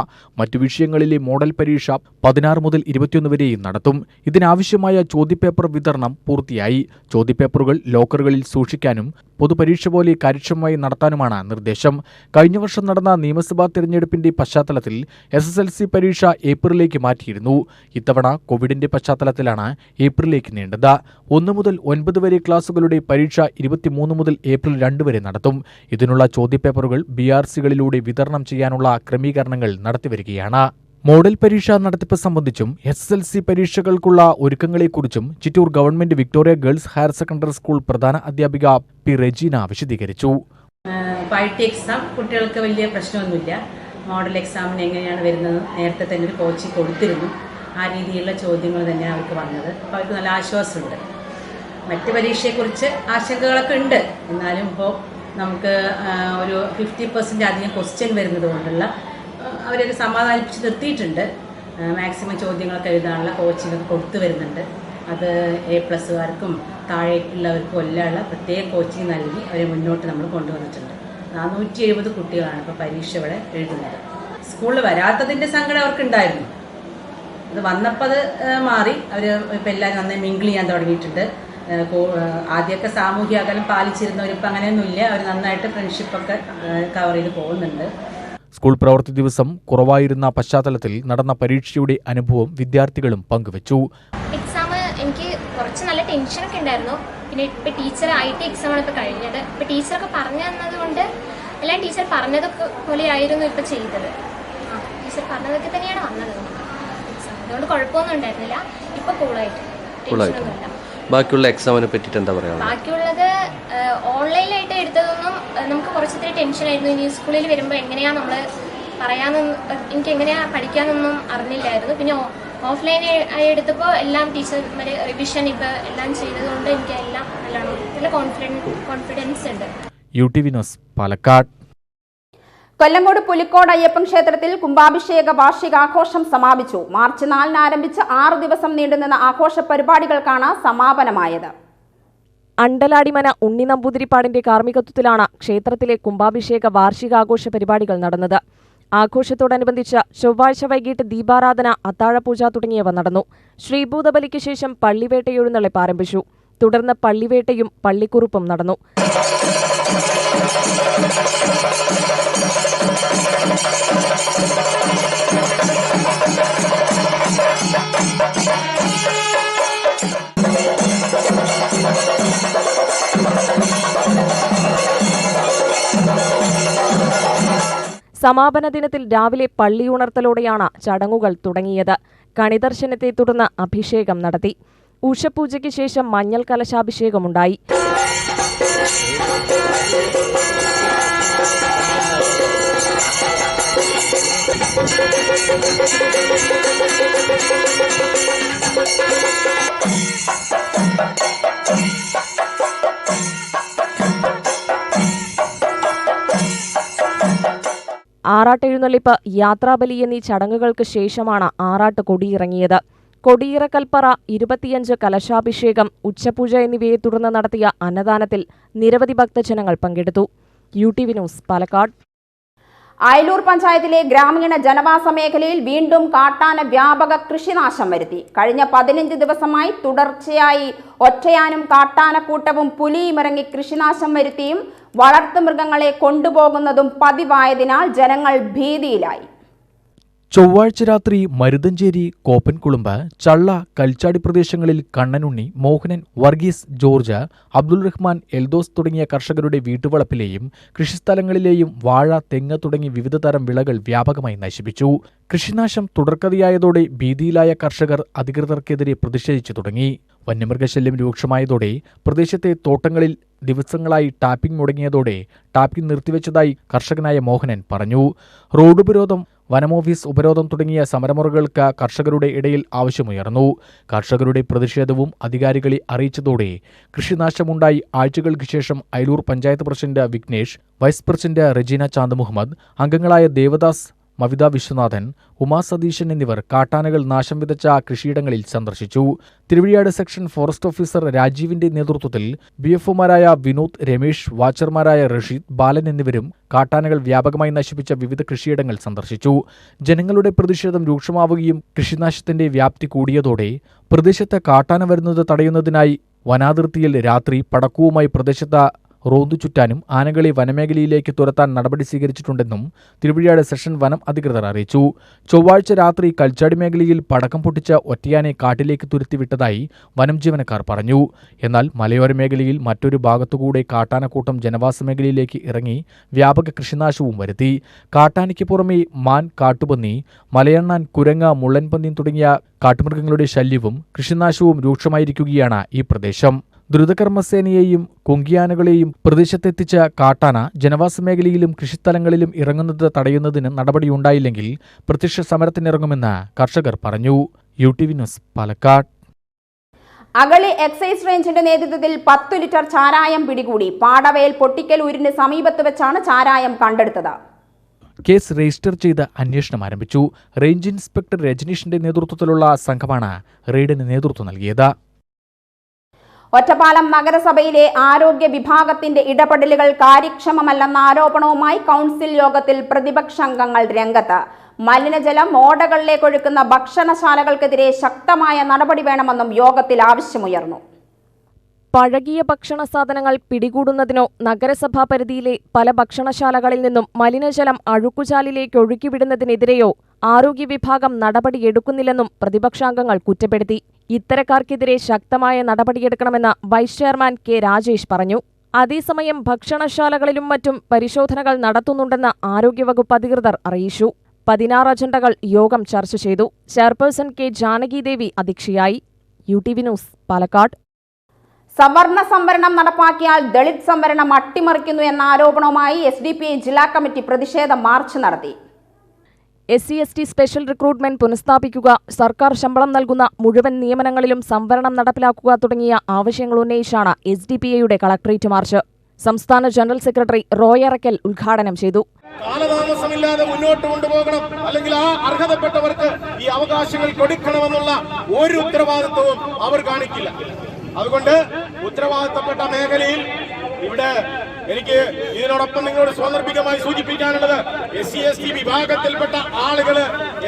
മറ്റു വിഷയങ്ങളിലെ മോഡൽ പരീക്ഷ 16 മുതൽ 21 വരെയും നടത്തും. ഇതിനാവശ്യമായ ചോദ്യപേപ്പർ വിതരണം പൂർത്തിയായി. ചോദ്യപേപ്പറുകൾ ലോക്കറുകളിൽ സൂക്ഷിക്കാനും പൊതുപരീക്ഷ പോലെ കാര്യക്ഷമമായി നടത്താനുമാണ് നിർദ്ദേശം. കഴിഞ്ഞ വർഷം നടന്ന നിയമസഭാ തെരഞ്ഞെടുപ്പിന്റെ പശ്ചാത്തലത്തിൽ SSLC പരീക്ഷ ഏപ്രിലേക്ക് മാറ്റിയിരുന്നു. ഇത്തവണ കോവിഡിന്റെ പശ്ചാത്തലത്തിലാണ് ഏപ്രിലേക്ക് നീണ്ടത്. 1 മുതൽ 9 വരെ ക്ലാസുകളുടെ പരീക്ഷ 23 മുതൽ ഏപ്രിൽ 2 വരെ നടത്തും. ഇതിനുള്ള ചോദ്യപേപ്പറുകൾ BRC-കളിലൂടെ വിതരണം ചെയ്യാനുള്ള ക്രമീകരണങ്ങൾ നടത്തിവരികയാണ്. മോഡൽ പരീക്ഷാ നടത്തിപ്പ് സംബന്ധിച്ചും SSLC പരീക്ഷകൾക്കുള്ള ഒരുക്കങ്ങളെക്കുറിച്ചും Chittur government Victoria girls higher secondary school പ്രധാന അധ്യാപിക P. റെജീന വിശദീകരിച്ചു. IT എക്സാം കുട്ടികൾക്ക് വലിയ പ്രശ്നമൊന്നുമില്ല. മോഡൽ എക്സാമിന് എങ്ങനെയാണ് വരുന്നത് നേരത്തെ തന്നെ ഒരു കോച്ചിങ് കൊടുത്തിരുന്നു. ആ രീതിയിലുള്ള ചോദ്യങ്ങൾ തന്നെയാണ് അവർക്ക് വന്നത്. അപ്പോൾ അവർക്ക് നല്ല ആശ്വാസമുണ്ട്. മറ്റ് പരീക്ഷയെക്കുറിച്ച് ആശങ്കകളൊക്കെ ഉണ്ട്. എന്നാലും ഇപ്പോൾ നമുക്ക് ഒരു 50% അധികം ക്വസ്റ്റ്യൻ വരുന്നത് കൊണ്ടുള്ള അവരൊക്കെ സമാധാനിപ്പിച്ച് നിർത്തിയിട്ടുണ്ട്. മാക്സിമം ചോദ്യങ്ങളൊക്കെ എഴുതാനുള്ള കോച്ചിങ് കൊടുത്തു വരുന്നുണ്ട്. അത് A+കാർക്കും താഴേക്കുള്ളവർക്കും എല്ലാമുള്ള പ്രത്യേക കോച്ചിങ് നൽകി അവരെ മുന്നോട്ട് നമ്മൾ കൊണ്ടുവന്നിട്ടുണ്ട്. 470 കുട്ടികളാണ് ഇപ്പോൾ പരീക്ഷ ഇവിടെ എഴുതുന്നത്. സ്കൂളിൽ വരാത്തതിൻ്റെ സങ്കടം അവർക്കുണ്ടായിരുന്നു. അത് വന്നപ്പോൾ അത് മാറി. അവർ ഇപ്പോൾ എല്ലാവരും നന്നായി മിങ്കിൾ ചെയ്യാൻ തുടങ്ങിയിട്ടുണ്ട്. ആദ്യമൊക്കെ സാമൂഹ്യ അകലം പാലിച്ചിരുന്നവരിപ്പോൾ അങ്ങനെയൊന്നുമില്ല. അവർ നന്നായിട്ട് ഫ്രണ്ട്ഷിപ്പൊക്കെ കവർ ചെയ്ത് പോകുന്നുണ്ട്. സ്കൂൾ പ്രവൃത്തി ദിവസം കുറവായിരുന്ന പശ്ചാത്തലത്തിൽ നടന്ന പരീക്ഷയുടെ അനുഭവം വിദ്യാർത്ഥികളും പങ്കുവച്ചു. എക്സാം എനിക്ക് കുറച്ച് നല്ല ടെൻഷനൊക്കെ ഉണ്ടായിരുന്നു. പിന്നെ ഇപ്പോൾ ടീച്ചർ IT എക്സാമാണ് ഇപ്പോൾ കഴിഞ്ഞത്. ഇപ്പോൾ ടീച്ചറൊക്കെ പറഞ്ഞു തന്നത് കൊണ്ട് എല്ലാം ടീച്ചർ പറഞ്ഞതൊക്കെ പോലെ ആയിരുന്നു ഇപ്പോൾ ചെയ്തത്. ടീച്ചർ പറഞ്ഞതൊക്കെ തന്നെയാണ് വന്നത് എക്സാം. അതുകൊണ്ട് കുഴപ്പമൊന്നും ഉണ്ടായിരുന്നില്ല. ഇപ്പോൾ കൂളായിട്ട് ടെൻഷനൊന്നുമില്ല. ബാക്കിയുള്ള എക്സാമിനെ പറ്റിയിട്ട് എന്താ പറയുക? ബാക്കിയുള്ളത് ഓൺലൈനായിട്ട് എടുത്തതൊന്നും നമുക്ക് കുറച്ചിത്തിരി ടെൻഷനായിരുന്നു. ഇനി സ്കൂളിൽ വരുമ്പോൾ എങ്ങനെയാണ് നമ്മൾ പറയാമെന്ന് എനിക്ക് എങ്ങനെയാണ് പഠിക്കാമെന്നൊന്നും അറിഞ്ഞില്ലായിരുന്നു. പിന്നെ ഓഫ്ലൈൻ എടുത്തപ്പോൾ എല്ലാം ടീച്ചർമാർ റിവിഷൻ ഇപ്പോൾ എല്ലാം ചെയ്തതുകൊണ്ട് എനിക്ക് എല്ലാം നല്ല കോൺഫിഡൻസ് ഉണ്ട്. UTV news Palakkad. കൊല്ലങ്കോട് പുലിക്കോട് അയ്യപ്പൻ ക്ഷേത്രത്തിൽ കുംഭാഭിഷേക വാർഷികാഘോഷം സമാപിച്ചു. മാർച്ച് 4 ആരംഭിച്ച് 6 ദിവസം നീണ്ടുനിന്ന ആഘോഷ പരിപാടികൾക്കാണ് സമാപനമായത്. അണ്ടലാടിമന ഉണ്ണി നമ്പൂതിരിപ്പാടിന്റെ കാർമ്മികത്വത്തിലാണ് ക്ഷേത്രത്തിലെ കുംഭാഭിഷേക വാർഷികാഘോഷ പരിപാടികൾ നടന്നത്. ആഘോഷത്തോടനുബന്ധിച്ച് ചൊവ്വാഴ്ച വൈകിട്ട് ദീപാരാധന, അത്താഴപൂജ തുടങ്ങിയവ നടന്നു. ശ്രീഭൂതബലിക്ക് ശേഷം പള്ളിവേട്ടയെഴുന്നള്ളിപ്പ് ആരംഭിച്ചു. തുടർന്ന് പള്ളിവേട്ടയും പള്ളിക്കുറുപ്പും നടന്നു. സമാപന ദിനത്തിൽ രാവിലെ പള്ളിയുണർത്തലോടെയാണ് ചടങ്ങുകൾ തുടങ്ങിയത്. കണിദർശനത്തെ തുടർന്ന് അഭിഷേകം നടത്തി. ഉഷപൂജയ്ക്ക് ശേഷം മഞ്ഞൾ കലശാഭിഷേകമുണ്ടായി. ആറാട്ടെഴുന്നള്ളിപ്പ്, യാത്രാബലി എന്നീ ചടങ്ങുകൾക്ക് ശേഷമാണ് ആറാട്ട് കൊടിയിറങ്ങിയത്. കൊടിയിറക്കൽപ്പറ, 25 കലശാഭിഷേകം, ഉച്ചപൂജ എന്നിവയെ തുടർന്ന് നടത്തിയ അന്നദാനത്തിൽ നിരവധി ഭക്തജനങ്ങൾ പങ്കെടുത്തു. UTV news, Palakkad. അയലൂർ പഞ്ചായത്തിലെ ഗ്രാമീണ ജനവാസ മേഖലയിൽ വീണ്ടും കാട്ടാന വ്യാപക കൃഷിനാശം വരുത്തി. കഴിഞ്ഞ 15 ദിവസമായി തുടർച്ചയായി ഒറ്റയാനും കാട്ടാനക്കൂട്ടവും പുലിയുമിറങ്ങി കൃഷിനാശം വരുത്തിയും വളർത്തുമൃഗങ്ങളെ കൊണ്ടുപോകുന്നതും പതിവായതിനാൽ ജനങ്ങൾ ഭീതിയിലായി. ചൊവ്വാഴ്ച രാത്രി മരുതഞ്ചേരി, കോപ്പൻകുളുമ്പ്, ചള്ള, കൽച്ചാടി പ്രദേശങ്ങളിൽ കണ്ണനുണ്ണി, മോഹനൻ, വർഗീസ്, ജോർജ്, അബ്ദുൾ റഹ്മാൻ, എൽദോസ് തുടങ്ങിയ കർഷകരുടെ വീട്ടുവളപ്പിലെയും കൃഷിസ്ഥലങ്ങളിലെയും വാഴ, തെങ്ങ് തുടങ്ങി വിവിധ തരം വിളകൾ വ്യാപകമായി നശിപ്പിച്ചു. കൃഷിനാശം തുടർക്കഥയായതോടെ ഭീതിയിലായ കർഷകർ അധികൃതർക്കെതിരെ പ്രതിഷേധിച്ചു തുടങ്ങി. വന്യമൃഗശല്യം രൂക്ഷമായതോടെ പ്രദേശത്തെ തോട്ടങ്ങളിൽ ദിവസങ്ങളായി ടാപ്പിംഗ് മുടങ്ങിയതോടെ ടാപ്പിംഗ് നിർത്തിവെച്ചതായി കർഷകനായ മോഹനൻ പറഞ്ഞു. റോഡ് ഉപരോധം, വനമോഫീസ് ഉപരോധം തുടങ്ങിയ സമരമുറകൾക്ക് കർഷകരുടെ ഇടയിൽ ആവശ്യമുയർന്നു. കർഷകരുടെ പ്രതിഷേധവും അധികാരികളെ അറിയിച്ചതോടെ കൃഷിനാശമുണ്ടായി. ആഴ്ചകൾക്ക് ശേഷം Ayalur panchayat president Vignesh, vice president Rejeena Chand Muhammad, അംഗങ്ങളായ ദേവദാസ്, മവിത വിശ്വനാഥൻ, ഉമാ സതീശൻ എന്നിവർ കാട്ടാനകൾ നാശം വിതച്ച കൃഷിയിടങ്ങളിൽ സന്ദർശിച്ചു. തിരുവഴിയാട് സെക്ഷൻ ഫോറസ്റ്റ് ഓഫീസർ രാജീവിന്റെ നേതൃത്വത്തിൽ BFOമാരായ വിനോദ്, രമേശ്, വാച്ചർമാരായ റഷീദ്, ബാലൻ എന്നിവരും കാട്ടാനകൾ വ്യാപകമായി നശിപ്പിച്ച വിവിധ കൃഷിയിടങ്ങൾ സന്ദർശിച്ചു. ജനങ്ങളുടെ പ്രതിഷേധം രൂക്ഷമാവുകയും കൃഷിനാശത്തിന്റെ വ്യാപ്തി കൂടിയതോടെ പ്രദേശത്ത് കാട്ടാന വരുന്നത് തടയുന്നതിനായി വനാതിർത്തിയിൽ രാത്രി പടക്കവുമായി പ്രദേശത്ത് റോന്തു ചുറ്റാനും ആനകളെ വനമേഖലയിലേക്ക് തുരത്താൻ നടപടി സ്വീകരിച്ചിട്ടുണ്ടെന്നും തിരുവഴിയാട് സെഷൻ വനം അധികൃതർ അറിയിച്ചു. ചൊവ്വാഴ്ച രാത്രി കൽച്ചാടി മേഖലയിൽ പടക്കം പൊട്ടിച്ച ഒറ്റയാനെ കാട്ടിലേക്ക് തുരത്തിവിട്ടതായി വനം ജീവനക്കാർ പറഞ്ഞു. എന്നാൽ മലയോര മേഖലയിൽ മറ്റൊരു ഭാഗത്തുകൂടെ കാട്ടാനക്കൂട്ടം ജനവാസ മേഖലയിലേക്ക് ഇറങ്ങി വ്യാപക കൃഷിനാശവും വരുത്തി. കാട്ടാനയ്ക്ക് പുറമെ മാൻ, കാട്ടുപന്നി, മലയണ്ണാൻ, കുരങ്ങ, മുള്ളൻപന്നി തുടങ്ങിയ കാട്ടുമൃഗങ്ങളുടെ ശല്യവും കൃഷിനാശവും രൂക്ഷമായിരിക്കുകയാണ് ഈ പ്രദേശം. ദ്രുതകർമ്മസേനയെയും കുങ്കിയാനകളെയും പ്രദേശത്തെത്തിച്ച കാട്ടാന ജനവാസ മേഖലയിലും കൃഷിസ്ഥലങ്ങളിലും ഇറങ്ങുന്നത് തടയുന്നതിന് നടപടിയുണ്ടായില്ലെങ്കിൽ പ്രത്യക്ഷ സമരത്തിനിറങ്ങുമെന്ന് കർഷകർ പറഞ്ഞു. UTV news, Palakkad. Agali excise റേഞ്ചിന്റെ നേതൃത്വത്തിൽ 10 ലിറ്റർ ചാരായം പിടികൂടി. പാടവയൽ പൊട്ടിക്കൽ ഊരിന് സമീപത്ത് വെച്ചാണ് ചാരായം കണ്ടെടുത്തത്. കേസ് രജിസ്റ്റർ ചെയ്ത് അന്വേഷണം ആരംഭിച്ചു. റേഞ്ച് ഇൻസ്പെക്ടർ രജനീഷിന്റെ നേതൃത്വത്തിലുള്ള സംഘമാണ് റെയ്ഡിന് നേതൃത്വം നൽകിയത്. ഒറ്റപ്പാലം നഗരസഭയിലെ ആരോഗ്യ വിഭാഗത്തിന്റെ ഇടപെടലുകൾ കാര്യക്ഷമമല്ലെന്ന ആരോപണവുമായി കൗൺസിൽ യോഗത്തിൽ പ്രതിപക്ഷാംഗങ്ങൾ രംഗത്ത്. മലിനജലം ഓടകളിലേക്കൊഴുക്കുന്ന ഭക്ഷണശാലകൾക്കെതിരെ ശക്തമായ നടപടി വേണമെന്നും യോഗത്തിൽ ആവശ്യമുയർന്നു. പഴകിയ ഭക്ഷണ സാധനങ്ങൾ പിടികൂടുന്നതിനോ നഗരസഭാ പരിധിയിലെ പല ഭക്ഷണശാലകളിൽ നിന്നും മലിനജലം അഴുക്കുചാലിലേക്ക് ഒഴുക്കിവിടുന്നതിനെതിരെയോ ആരോഗ്യ വിഭാഗം നടപടിയെടുക്കുന്നില്ലെന്നും പ്രതിപക്ഷാംഗങ്ങൾ കുറ്റപ്പെടുത്തി. ഇത്തരക്കാർക്കെതിരെ ശക്തമായ നടപടിയെടുക്കണമെന്ന് വൈസ് ചെയർമാൻ K. രാജേഷ് പറഞ്ഞു. അതേസമയം ഭക്ഷണശാലകളിലും മറ്റും പരിശോധനകൾ നടത്തുന്നുണ്ടെന്ന് ആരോഗ്യവകുപ്പ് അധികൃതർ അറിയിച്ചു. 16 അജണ്ടകൾ യോഗം ചർച്ച ചെയ്തു. Chairperson K. ജാനകിദേവി അധ്യക്ഷയായി. UTV news, Palakkad. സവർണ സംവരണം നടപ്പാക്കിയാൽ ദളിത് സംവരണം അട്ടിമറിക്കുന്നു എന്ന ആരോപണവുമായി SDPI ജില്ലാ കമ്മിറ്റി പ്രതിഷേധ മാർച്ച് നടത്തി. SC/ST സ്പെഷ്യൽ റിക്രൂട്ട്മെന്റ് പുനഃസ്ഥാപിക്കുക, സർക്കാർ ശമ്പളം നൽകുന്ന മുഴുവൻ നിയമനങ്ങളിലും സംവരണം നടപ്പിലാക്കുക തുടങ്ങിയ ആവശ്യങ്ങൾ ഉന്നയിച്ചാണ് SDPIയുടെ കളക്ടറേറ്റ് മാർച്ച്. സംസ്ഥാന ജനറൽ സെക്രട്ടറി റോയ് അറക്കൽ ഉദ്ഘാടനം ചെയ്തു. കാലതാമസമില്ലാതെ മുന്നോട്ട് കൊണ്ടുപോകണം, അല്ലെങ്കിൽ ആ അർഹതപ്പെട്ടവർക്ക് ഈ അവകാശങ്ങൾ കൊടുക്കണമെന്നുള്ള ഒരു ഉത്തരവാദിത്വവും അവർ കാണിക്കില്ല. അതുകൊണ്ട് ഉത്തരവാദിത്തപ്പെട്ട മേഖലയിൽ ഇവിടെ എനിക്ക് ഇതിനോടൊപ്പം നിങ്ങളോട് സാന്ദർഭികമായി സൂചിപ്പിക്കാനുള്ളത്, SC/ST വിഭാഗത്തിൽപ്പെട്ട ആളുകൾ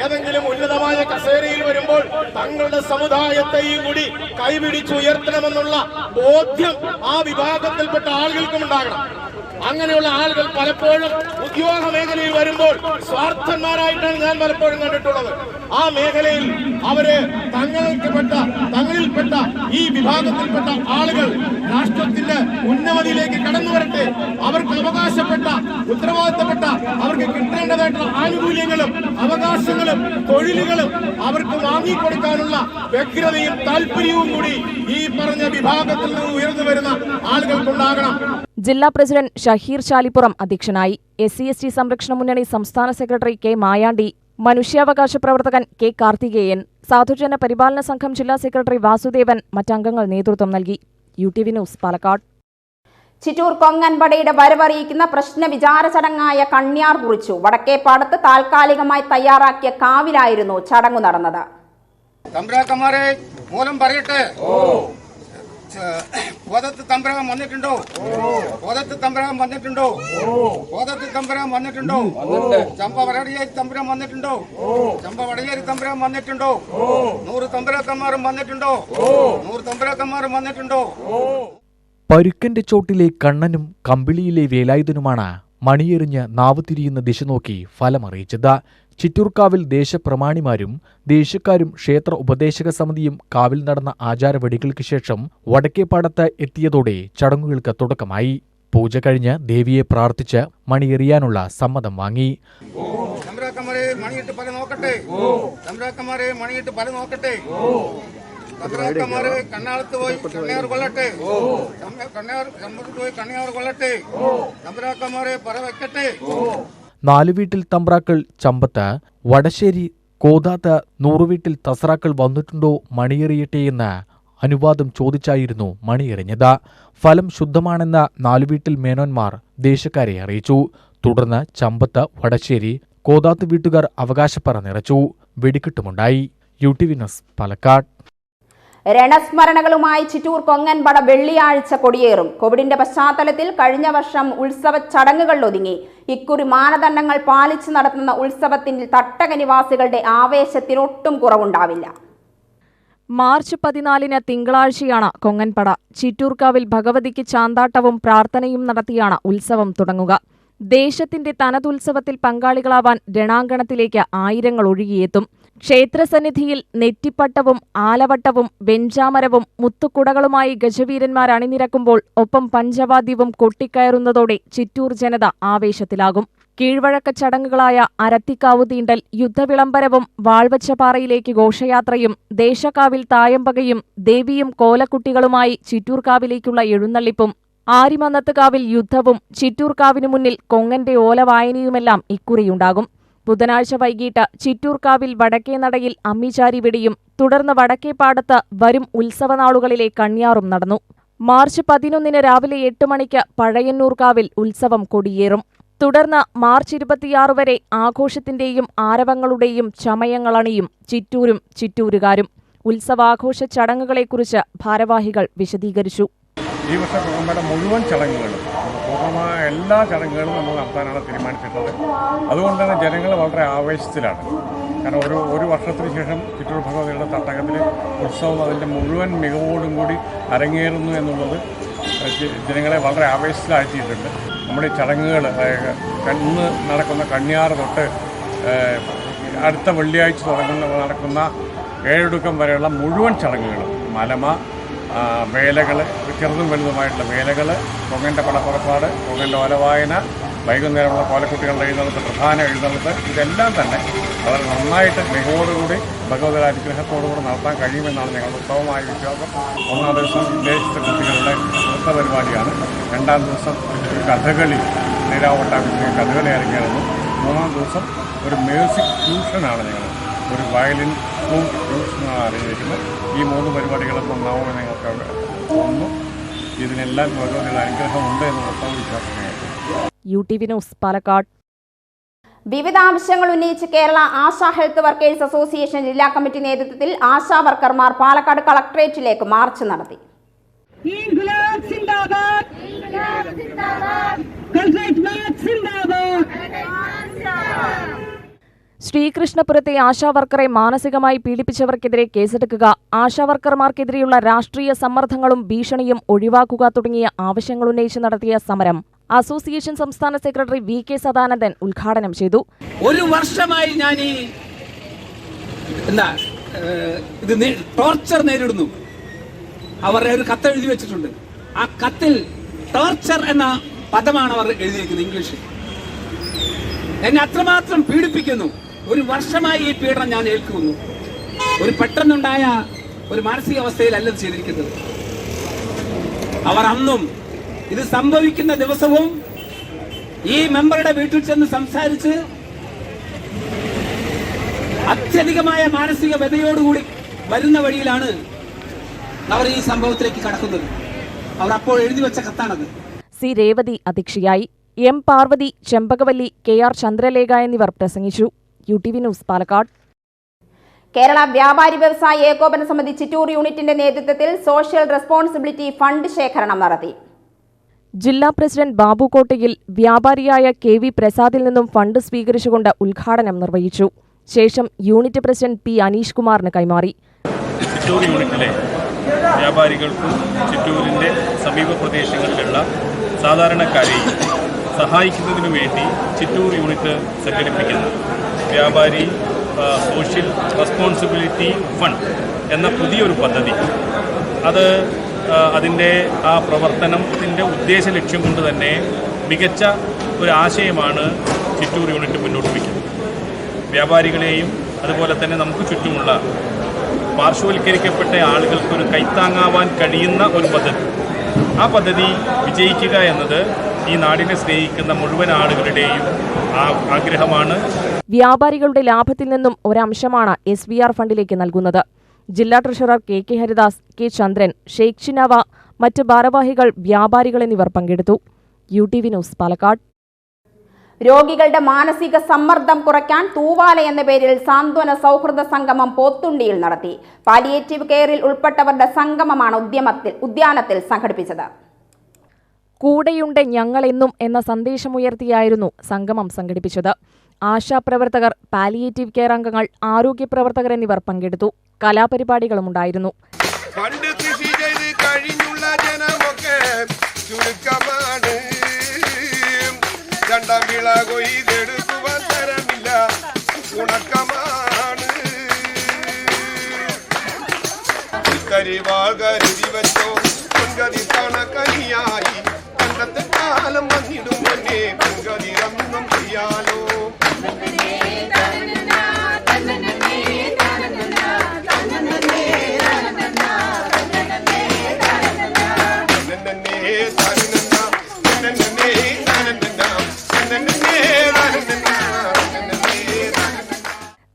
ഏതെങ്കിലും ഉന്നതമായ കസേരയിൽ വരുമ്പോൾ തങ്ങളുടെ സമുദായത്തെയും കൂടി കൈപിടിച്ചുയർത്തണമെന്നുള്ള ബോധ്യം ആ വിഭാഗത്തിൽപ്പെട്ട ആളുകൾക്കും ഉണ്ടാകണം. അങ്ങനെയുള്ള ആളുകൾ പലപ്പോഴും ഉദ്യോഗ മേഖലയിൽ വരുമ്പോൾ സ്വാർത്ഥന്മാരായിട്ടാണ് ഞാൻ പലപ്പോഴും കണ്ടിട്ടുള്ളത്. ആ മേഖലയിൽ അവര് തങ്ങളിൽപ്പെട്ട ഈ വിഭാഗത്തിൽപ്പെട്ട ആളുകൾ രാഷ്ട്രത്തിന്റെ ഉന്നതിയിലേക്ക് കടന്നു വരട്ടെ, അവർക്ക് അവകാശപ്പെട്ട ഉത്തരവാദിത്തപ്പെട്ട അവർക്ക് കിട്ടേണ്ടതായിട്ടുള്ള ആനുകൂല്യങ്ങളും അവകാശങ്ങളും തൊഴിലുകളും അവർക്ക് വാങ്ങിക്കൊടുക്കാനുള്ള വ്യഗ്രതയും താല്പര്യവും കൂടി ഈ പറഞ്ഞ വിഭാഗത്തിൽ നിന്ന് ഉയർന്നു വരുന്ന ആളുകൾക്കുണ്ടാകണം. ജില്ലാ പ്രസിഡന്റ് ഷഹീർ ചാലിപ്പുറം അധ്യക്ഷനായി. SC/ST സംരക്ഷണ മുന്നണി സംസ്ഥാന സെക്രട്ടറി കെ മായാണ്ടി, മനുഷ്യാവകാശ പ്രവർത്തകൻ കെ കാർത്തികേയൻ, സാധുജന പരിപാലന സംഘം ജില്ലാ സെക്രട്ടറി വാസുദേവൻ മറ്റംഗങ്ങൾ നേതൃത്വം നൽകി. UTV news, Palakkad. ചിറ്റൂർ കൊങ്ങൻപടയുടെ വരവറിയിക്കുന്ന പ്രശ്ന വിചാര ചടങ്ങായ കണ്യാർ കുറിച്ചു. വടക്കേപ്പാടത്ത് താൽക്കാലികമായി തയ്യാറാക്കിയ കാവിലായിരുന്നു ചടങ്ങു നടന്നത്. തമ്പ്രാക്കന്മാരെ മൂലം പറയട്ടെ, കോതത്ത് തമ്പ്രാൻ വന്നിട്ടുണ്ടോ? കോതത്ത് തമ്പ്രാൻ വന്നിട്ടുണ്ടോ? കോതത്ത് തമ്പ്രാൻ വന്നിട്ടുണ്ടോ? ചമ്പ വടയേരി തമ്പ്രാൻ വന്നിട്ടുണ്ടോ? ചമ്പ വടയേരി തമ്പ്രാൻ വന്നിട്ടുണ്ടോ? 100 തമ്പ്രാക്കന്മാരും വന്നിട്ടുണ്ടോ? 100 തമ്പ്രാക്കന്മാരും വന്നിട്ടുണ്ടോ? പരുക്കന്റെ ചോട്ടിലെ കണ്ണനും കമ്പിളിയിലെ വേലായുധനുമാണ് മണിയെറിഞ്ഞ് നാവുതിരിയുന്ന ദിശ നോക്കി ഫലമറിയിച്ചത്. ചിറ്റൂർക്കാവിൽ ദേശപ്രമാണിമാരും ദേശക്കാരും ക്ഷേത്ര ഉപദേശക സമിതിയും കാവിൽ നടന്ന ആചാരവെടികൾക്ക് ശേഷം വടക്കേപ്പാടത്ത് എത്തിയതോടെ ചടങ്ങുകൾക്ക് തുടക്കമായി. പൂജ കഴിഞ്ഞ് ദേവിയെ പ്രാർത്ഥിച്ച് മണിയെറിയാനുള്ള സമ്മതം വാങ്ങി. തമ്പ്രാക്കന്മാരെ മണിയിട്ട് പല നോക്കട്ടെ, തമ്പ്രാക്കന്മാരെ മണിയിട്ട് പല നോക്കട്ടെ, തമ്പ്രാക്കന്മാരെ കണ്ണാളത്ത് പോയി കണ്ണയാർ കൊള്ളട്ടെ, കണ്ണൂർ പോയി കണ്ണയാർ കൊള്ളട്ടെ, തമ്പ്രാക്കന്മാരെ പറ വെക്കട്ടെ. 4 വീട്ടിൽ തമ്പ്രാക്കൾ ചമ്പത്ത്, വടശ്ശേരി, കോതാത്ത് 100 വീട്ടിൽ തസ്രാക്കൾ വന്നിട്ടുണ്ടോ മണിയെറിയട്ടെയെന്ന് അനുവാദം ചോദിച്ചായിരുന്നു മണിയെറിഞ്ഞത്. ഫലം ശുദ്ധമാണെന്ന് 4 വീട്ടിൽ മേനോന്മാർ ദേശക്കാരെ അറിയിച്ചു. തുടർന്ന് ചമ്പത്ത്, വടശ്ശേരി, കോതാത്ത് വീട്ടുകാർ അവകാശപ്പറ നിറച്ചു. വെടിക്കെട്ടുമുണ്ടായി. UTV news, Palakkad. രണസ്മരണകളുമായി ചിറ്റൂർ കൊങ്ങൻപട വെള്ളിയാഴ്ച കൊടിയേറും. കോവിഡിന്റെ പശ്ചാത്തലത്തിൽ കഴിഞ്ഞ വർഷം ഉത്സവ ചടങ്ങുകൾ ഒതുങ്ങി. ഇക്കുറി മാനദണ്ഡങ്ങൾ പാലിച്ചു നടത്തുന്ന ഉത്സവത്തിൽ തട്ടക നിവാസികളുടെ ആവേശത്തിനൊട്ടും കുറവുണ്ടാവില്ല. മാർച്ച് 14 തിങ്കളാഴ്ചയാണ് കൊങ്ങൻപട. ചിറ്റൂർക്കാവിൽ ഭഗവതിക്ക് ചാന്താട്ടവും പ്രാർത്ഥനയും നടത്തിയാണ് ഉത്സവം തുടങ്ങുക. ദേശത്തിന്റെ തനതുത്സവത്തിൽ പങ്കാളികളാവാൻ രണാങ്കണത്തിലേക്ക് ആയിരങ്ങൾ ഒഴുകിയെത്തും. ക്ഷേത്രസന്നിധിയിൽ നെറ്റിപ്പട്ടവും ആലവട്ടവും വെഞ്ചാമരവും മുത്തുക്കുടകളുമായി ഗജവീരന്മാർ അണിനിരക്കുമ്പോൾ ഒപ്പം പഞ്ചവാദ്യവും കൊട്ടിക്കയറുന്നതോടെ ചിറ്റൂർ ജനത ആവേശത്തിലാകും. കീഴ്വഴക്ക ചടങ്ങുകളായ അരത്തിക്കാവു തീണ്ടൽ, യുദ്ധവിളംബരവും വാൾവച്ചപ്പാറയിലേക്ക് ഘോഷയാത്രയും ദേശക്കാവിൽ തായമ്പകയും ദേവിയും കോലക്കുട്ടികളുമായി ചിറ്റൂർക്കാവിലേക്കുള്ള എഴുന്നള്ളിപ്പും ആരിമന്നത്തുകാവിൽ യുദ്ധവും ചിറ്റൂർക്കാവിനു മുന്നിൽ കൊങ്ങന്റെ ഓലവായനയുമെല്ലാം ഇക്കുറിയുണ്ടാകും. ബുധനാഴ്ച വൈകിട്ട് ചിറ്റൂർക്കാവിൽ വടക്കേനടയിൽ അമ്മിചാരി വെടിയും തുടർന്ന് വടക്കേപ്പാടത്ത് വരും ഉത്സവനാളുകളിലെ കണ്യാറും നടന്നു. മാർച്ച് 11 രാവിലെ 8 മണിക്ക് പഴയന്നൂർക്കാവിൽ ഉത്സവം കൊടിയേറും. തുടർന്ന് മാർച്ച് 26 വരെ ആഘോഷത്തിന്റെയും ആരവങ്ങളുടെയും ചമയങ്ങളണിയും ചിറ്റൂരും ചിറ്റൂരുകാരും. ഉത്സവാഘോഷ ചടങ്ങുകളെക്കുറിച്ച് ഭാരവാഹികൾ വിശദീകരിച്ചു. ഈ വർഷം കൊങ്ങൻപട മുഴുവൻ ചടങ്ങുകളും പൂർണ്ണമായ എല്ലാ ചടങ്ങുകളും നമ്മൾ നടത്താനാണ് തീരുമാനിച്ചിട്ടുള്ളത്. അതുകൊണ്ട് തന്നെ ജനങ്ങൾ വളരെ ആവേശത്തിലാണ്. കാരണം ഒരു വർഷത്തിന് ശേഷം ചിറ്റൂർ ഭഗവതിയുടെ തട്ടകത്തിൽ ഉത്സവം അതിൻ്റെ മുഴുവൻ മികവോടും കൂടി അരങ്ങേറുന്നു എന്നുള്ളത് ജനങ്ങളെ വളരെ ആവേശത്തിലാഴ്ത്തിയിട്ടുണ്ട്. നമ്മുടെ ഈ ചടങ്ങുകൾ ഇന്ന് നടക്കുന്ന കണ്യാർ തൊട്ട് അടുത്ത വെള്ളിയാഴ്ച നടക്കുന്ന ഏഴൊടുക്കം വരെയുള്ള മുഴുവൻ ചടങ്ങുകളും മലമ, വേലകൾ, ചെറുതും വലുതുമായിട്ടുള്ള വേലകൾ, കൊങ്ങൻ്റെ പടപ്പുറപ്പാട്, കൊങ്ങൻ്റെ ഓലവായന, വൈകുന്നേരമുള്ള കോലക്കുട്ടികളുടെ എഴുന്നള്ളത്ത്, പ്രധാന എഴുന്നള്ളത്ത്, ഇതെല്ലാം തന്നെ വളരെ നന്നായിട്ട് മികവോടുകൂടി ഭഗവതിയുടെ അനുഗ്രഹത്തോടുകൂടി നടത്താൻ കഴിയുമെന്നാണ് ഞങ്ങളുടെ ഉത്തമമായ വിശ്വാസം. 1-ാം ദിവസം വിദേശത്തെ കുട്ടികളുടെ നൃത്ത പരിപാടിയാണ്. 2-ാം ദിവസം കഥകളി, നിരാവട്ടാഭിഷേകം കഥകളി അരങ്ങേറുന്നു. 3-ാം ദിവസം ഒരു മ്യൂസിക് ട്യൂഷനാണ് ഞങ്ങൾ, ഒരു വയലിൻ ഫ്ലൂട്ട് ട്യൂഷനാണ് അറിഞ്ഞിരിക്കുന്നത്. ഈ 3 പരിപാടികളും ഒന്നാവുമെന്ന് നിങ്ങൾക്ക് ഒന്ന് ഇതിനെല്ലാം ഭഗവതിയുടെ അനുഗ്രഹമുണ്ട് എന്ന് ഉറപ്പാണ് വിശ്വാസമാണ്. UTV news Palakkad. വിവിധ ആവശ്യങ്ങൾ ഉന്നയിച്ച് Kerala Asha health workers association ജില്ലാ കമ്മിറ്റി നേതൃത്വത്തിൽ ആശാ വർക്കർമാർ പാലക്കാട് കളക്ടറേറ്റിലേക്ക് മാർച്ച് നടത്തി. ശ്രീകൃഷ്ണപുരത്തെ ആശാവർക്കറെ മാനസികമായി പീഡിപ്പിച്ചവർക്കെതിരെ കേസെടുക്കുക, ആശാവർക്കർമാർക്കെതിരെയുള്ള രാഷ്ട്രീയ സമ്മർദ്ദങ്ങളും ഭീഷണിയും ഒഴിവാക്കുക തുടങ്ങിയ ആവശ്യങ്ങൾ ഉന്നയിച്ച് നടത്തിയ സമരം അസോസിയേഷൻ സംസ്ഥാന സെക്രട്ടറി VK സദാനന്ദൻ ഉദ്ഘാടനം ചെയ്തു. ഒരു വർഷമായി ഞാൻ ഇത് ടോർച്ചർ നേരിടുന്നു. അവരുടെ ഒരു കത്ത് എഴുതി വെച്ചിട്ടുണ്ട്. ആ കത്തിൽ ടോർച്ചർ എന്ന പദമാണ് അവർ എഴുതിയിരിക്കുന്നത് ഇംഗ്ലീഷിൽ. എന്നെ അത്രമാത്രം പീഡിപ്പിക്കുന്നു. ഒരു വർഷമായി ഈ പീഡനം ഞാൻ ഏൽക്കുന്നു. ഒരു പെട്ടെന്നുണ്ടായ ഒരു മാനസികാവസ്ഥയിലല്ല ഇത് ചെയ്തിരിക്കുന്നത്. അവർ അന്നും ഇത് സംഭവിക്കുന്ന ദിവസവും ഈ മെമ്പറുടെ വീട്ടിൽ ചെന്ന് സംസാരിച്ച് അത്യധികമായ മാനസിക വ്യതയോടുകൂടി വരുന്ന വഴിയിലാണ് അവർ ഈ സംഭവത്തിലേക്ക് കടക്കുന്നത്. അവർ അപ്പോൾ എഴുതി വെച്ച കത്താണത്. C. രേവതി അധ്യക്ഷയായി. M. പാർവതി, ചെമ്പകവല്ലി, KR ചന്ദ്രലേഖ എന്നിവർ പ്രസംഗിച്ചു. UTV news Palakkad. കേരള വ്യാപാരി വ്യവസായ ഏകോപന സമിതി ചിറ്റൂർ യൂണിറ്റിന്റെ നേതൃത്വത്തിൽ സോഷ്യൽ റെസ്പോൺസിബിലിറ്റി ഫണ്ട് ശേഖരണം നടത്തി. ജില്ലാ പ്രസിഡന്റ് ബാബു കോട്ടയിൽ വ്യാപാരിയായ KV പ്രസാദിൽ നിന്നും ഫണ്ട് സ്വീകരിച്ചുകൊണ്ട് ഉദ്ഘാടനം നിർവഹിച്ചു. ശേഷം യൂണിറ്റ് പ്രസിഡന്റ് P. അനീഷ് കുമാറിന് കൈമാറി. ചിറ്റൂർ യൂണിറ്റിലെ വ്യാപാരികൾക്കും ചിറ്റൂരിൻ്റെ സമീപ പ്രദേശങ്ങളിലുള്ള സാധാരണക്കാരെയും സഹായിക്കുന്നതിനു വേണ്ടി ചിറ്റൂർ യൂണിറ്റ് സംഘടിപ്പിക്കുന്ന വ്യാപാരി സോഷ്യൽ റെസ്പോൺസിബിലിറ്റി ഫണ്ട് എന്ന പുതിയൊരു പദ്ധതി, അത് അതിൻ്റെ ആ പ്രവർത്തനത്തിൻ്റെ ഉദ്ദേശ ലക്ഷ്യം കൊണ്ട് തന്നെ മികച്ച ഒരു ആശയമാണ് ചിറ്റൂർ യൂണിറ്റ് മുന്നോട്ട് വയ്ക്കുന്നത്. വ്യാപാരികളെയും അതുപോലെ തന്നെ നമുക്ക് ചുറ്റുമുള്ള പാർശ്വവൽക്കരിക്കപ്പെട്ട ആളുകൾക്കൊരു കൈത്താങ്ങാവാൻ കഴിയുന്ന ഒരു പദ്ധതി. ആ പദ്ധതി വിജയിക്കുക എന്നത് ഈ നാടിനെ സ്നേഹിക്കുന്ന മുഴുവൻ ആളുകളുടെയും ആഗ്രഹമാണ്. വ്യാപാരികളുടെ ലാഭത്തിൽ നിന്നും ഒരംശമാണ് SVR ഫണ്ടിലേക്ക് നൽകുന്നത്. ജില്ലാ ട്രഷറർ KK ഹരിദാസ്, K. ചന്ദ്രൻ, ഷെയ്ഖ് ചിനാവ, മറ്റ് ഭാരവാഹികൾ, വ്യാപാരികൾ എന്നിവർ പങ്കെടുത്തു. UTV news Palakkad. രോഗികളുടെ മാനസിക സമ്മർദ്ദം കുറയ്ക്കാൻ തൂവാല എന്ന പേരിൽ സാന്ത്വന സൗഹൃദ സംഗമം പോത്തുണ്ടിയിൽ നടത്തി. പാലിയേറ്റീവ് കെയറിൽ ഉൾപ്പെട്ടവരുടെ സംഗമമാണ് ഉദ്യാനത്തിൽ സംഘടിപ്പിച്ചത്. കൂടെയുണ്ട് ഞങ്ങളെന്നും എന്ന സന്ദേശമുയർത്തിയായിരുന്നു സംഗമം സംഘടിപ്പിച്ചത്. ആശാപ്രവർത്തകർ, പാലിയേറ്റീവ് കെയർ അംഗങ്ങൾ, ആരോഗ്യ പ്രവർത്തകർ എന്നിവർ പങ്കെടുത്തു. കലാപരിപാടികളുമുണ്ടായിരുന്നു. പണ്ട് കൃഷി ചെയ്ത് കഴിഞ്ഞുള്ള ജനമൊക്കെ ചുരുക്കമാണ്. രണ്ടാം വിള കൊയ്തെടുക്കുവാൻ തരമില്ല, ഉണക്കമാണ്. കരുതി വെച്ചോ പൊൻകതി തണക്കനിയായി. പണ്ടത്തെ കാലം വന്നിടും മുന്നേ പൊൻകതി അന്നും ചെയ്യാലോ.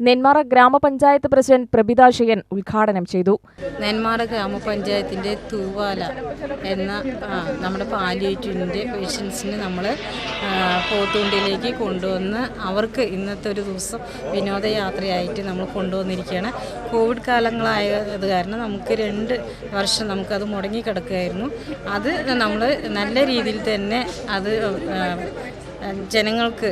നെന്മാറ ഗ്രാമപഞ്ചായത്ത് പ്രസിഡന്റ് പ്രഭിത ശയൻ ഉദ്ഘാടനം ചെയ്തു. നെന്മാറ ഗ്രാമപഞ്ചായത്തിൻ്റെ തൂവാല എന്ന നമ്മുടെ പാലിയേറ്റീവിൻ്റെ പേഷ്യൻസിന് നമ്മൾ പോത്തുണ്ടിയിലേക്ക് കൊണ്ടുവന്ന് അവർക്ക് ഇന്നത്തെ ഒരു ദിവസം വിനോദയാത്രയായിട്ട് നമ്മൾ കൊണ്ടുവന്നിരിക്കുകയാണ്. കോവിഡ് കാലങ്ങളായത് കാരണം നമുക്ക് 2 വർഷം നമുക്കത് മുടങ്ങിക്കിടക്കുകയായിരുന്നു. അത് നമ്മൾ നല്ല രീതിയിൽ തന്നെ അത് ജനങ്ങൾക്ക്,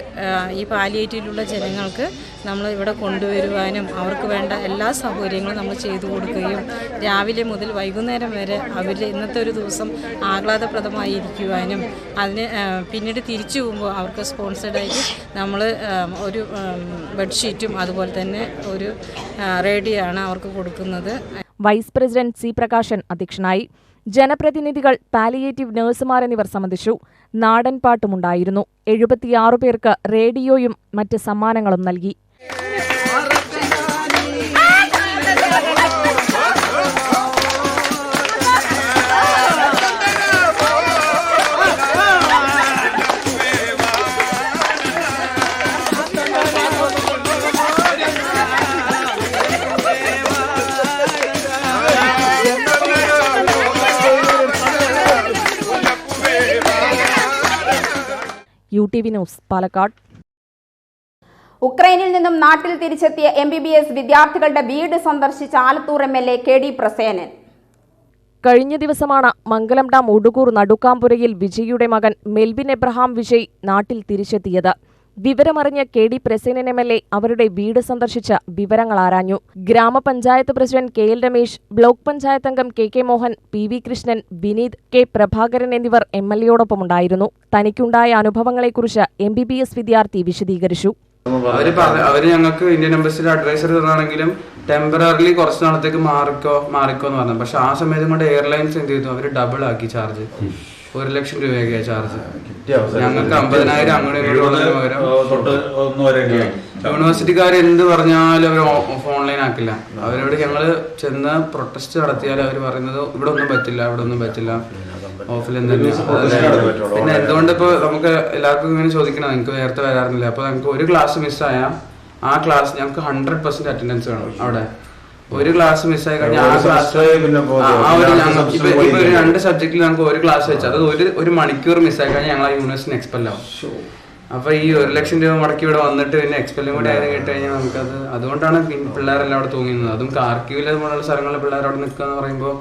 ഈ പാലിയേറ്റീവിലുള്ള ജനങ്ങൾക്ക് നമ്മൾ ഇവിടെ കൊണ്ടുവരുവാനും അവർക്ക് വേണ്ട എല്ലാ സൗകര്യങ്ങളും നമ്മൾ ചെയ്തു കൊടുക്കുകയും രാവിലെ മുതൽ വൈകുന്നേരം വരെ അവർ ഇന്നത്തെ ഒരു ദിവസം ആഹ്ലാദപ്രദമായി ഇരിക്കുവാനും അതിന് പിന്നീട് തിരിച്ചു പോകുമ്പോൾ അവർക്ക് സ്പോൺസേഡായിട്ട് നമ്മൾ ഒരു ബെഡ്ഷീറ്റും അതുപോലെ തന്നെ ഒരു റേഡിയോ ആണ് അവർക്ക് കൊടുക്കുന്നത്. Vice president C. പ്രകാശൻ അധ്യക്ഷനായി. ജനപ്രതിനിധികൾ, പാലിയേറ്റീവ് നഴ്സുമാർ എന്നിവർ സംബന്ധിച്ചു. നാടൻ പാട്ടുമുണ്ടായിരുന്നു. 76 പേർക്ക് റേഡിയോയും മറ്റ് സമ്മാനങ്ങളും നൽകി. UTV news Palakkad. ഉക്രൈനിൽ നിന്നും നാട്ടിൽ തിരിച്ചെത്തിയ MBBS വിദ്യാർത്ഥികളുടെ വീട് സന്ദർശിച്ച ആലത്തൂർ MLA KD പ്രസേനൻ. കഴിഞ്ഞ ദിവസമാണ് മംഗലം ഡാം ഉടുകൂർ നടുക്കാമ്പുരയിൽ വിജയിയുടെ മകൻ മെൽവിൻ എബ്രഹാം വിജയ് നാട്ടിൽ തിരിച്ചെത്തിയത്. വിവരമറിഞ്ഞ KD പ്രസേനൻ MLA അവരുടെ വീട് സന്ദർശിച്ച് വിവരങ്ങൾ ആരാഞ്ഞു. ഗ്രാമപഞ്ചായത്ത് president KL Ramesh, block panchayat അംഗം KK Mohan, PV Krishnan, Vineeth, K Prabhakaran എന്നിവർ MLAയോടൊപ്പമുണ്ടായിരുന്നു. തനിക്കുണ്ടായ അനുഭവങ്ങളെക്കുറിച്ച് MBBS വിദ്യാർത്ഥി വിശദീകരിച്ചു. അവര് ഞങ്ങൾക്ക് ഇന്ത്യൻ എംബസിയുടെ അഡ്വൈസർ തന്നാണെങ്കിലും ടെമ്പററിലി കുറച്ച് നാളത്തേക്ക് മാറിക്കോ എന്ന് പറഞ്ഞു. പക്ഷെ ആ സമയത്തും കൊണ്ട് എയർലൈൻസ് എന്ത് ചെയ്തു, അവര് ഡബിൾ ആക്കി ചാർജ്. 1 ലക്ഷം രൂപയൊക്കെ ചാർജ്. ഞങ്ങൾക്ക് 50,000 അങ്ങോട്ട് യൂണിവേഴ്സിറ്റിക്കാർ എന്ത് പറഞ്ഞാലും അവർ ഓൺലൈൻ ആക്കില്ല. അവരോട് ഞങ്ങള് ചെന്ന് പ്രൊട്ടസ്റ്റ് നടത്തിയാൽ അവർ പറയുന്നത് ഇവിടെ ഒന്നും പറ്റില്ല ഓഫ്ലൈൻ തന്നെ. പിന്നെ എന്തുകൊണ്ട് ഇപ്പൊ നമുക്ക് എല്ലാവർക്കും ഇങ്ങനെ ചോദിക്കണം, നിങ്ങൾക്ക് നേരത്തെ വരാറില്ല. അപ്പൊ ഞങ്ങൾക്ക് ഒരു ക്ലാസ് മിസ്സായ ആ ക്ലാസ് ഞങ്ങൾക്ക് 100% അറ്റൻഡൻസ് വേണം. അവിടെ ഒരു ക്ലാസ് മിസ്സായി കഴിഞ്ഞാൽ ആ ക്ലാസ് ഇപ്പൊ 2 സബ്ജക്റ്റിൽ നമുക്ക് ഒരു ക്ലാസ് വെച്ചാൽ അത് ഒരു മണിക്കൂർ മിസ്സായി കഴിഞ്ഞാൽ ഞങ്ങൾ ആ യൂണിവേഴ്സിറ്റി എക്സ്പെൽ ആവും. അപ്പൊ ഈ 1 ലക്ഷം രൂപ മുടക്കി ഇവിടെ വന്നിട്ട് പിന്നെ എക്സ്പെല്ലും കൂടി ആയത് കേട്ട് കഴിഞ്ഞാൽ നമുക്കത് അതുകൊണ്ടാണ് പിള്ളേരെല്ലാം അവിടെ തൂങ്ങുന്നത്. അതും കാർക്കിവിലെ പോലുള്ള സ്ഥലങ്ങളിൽ പിള്ളേർ അവിടെ നിൽക്കുക എന്ന് പറയുമ്പോൾ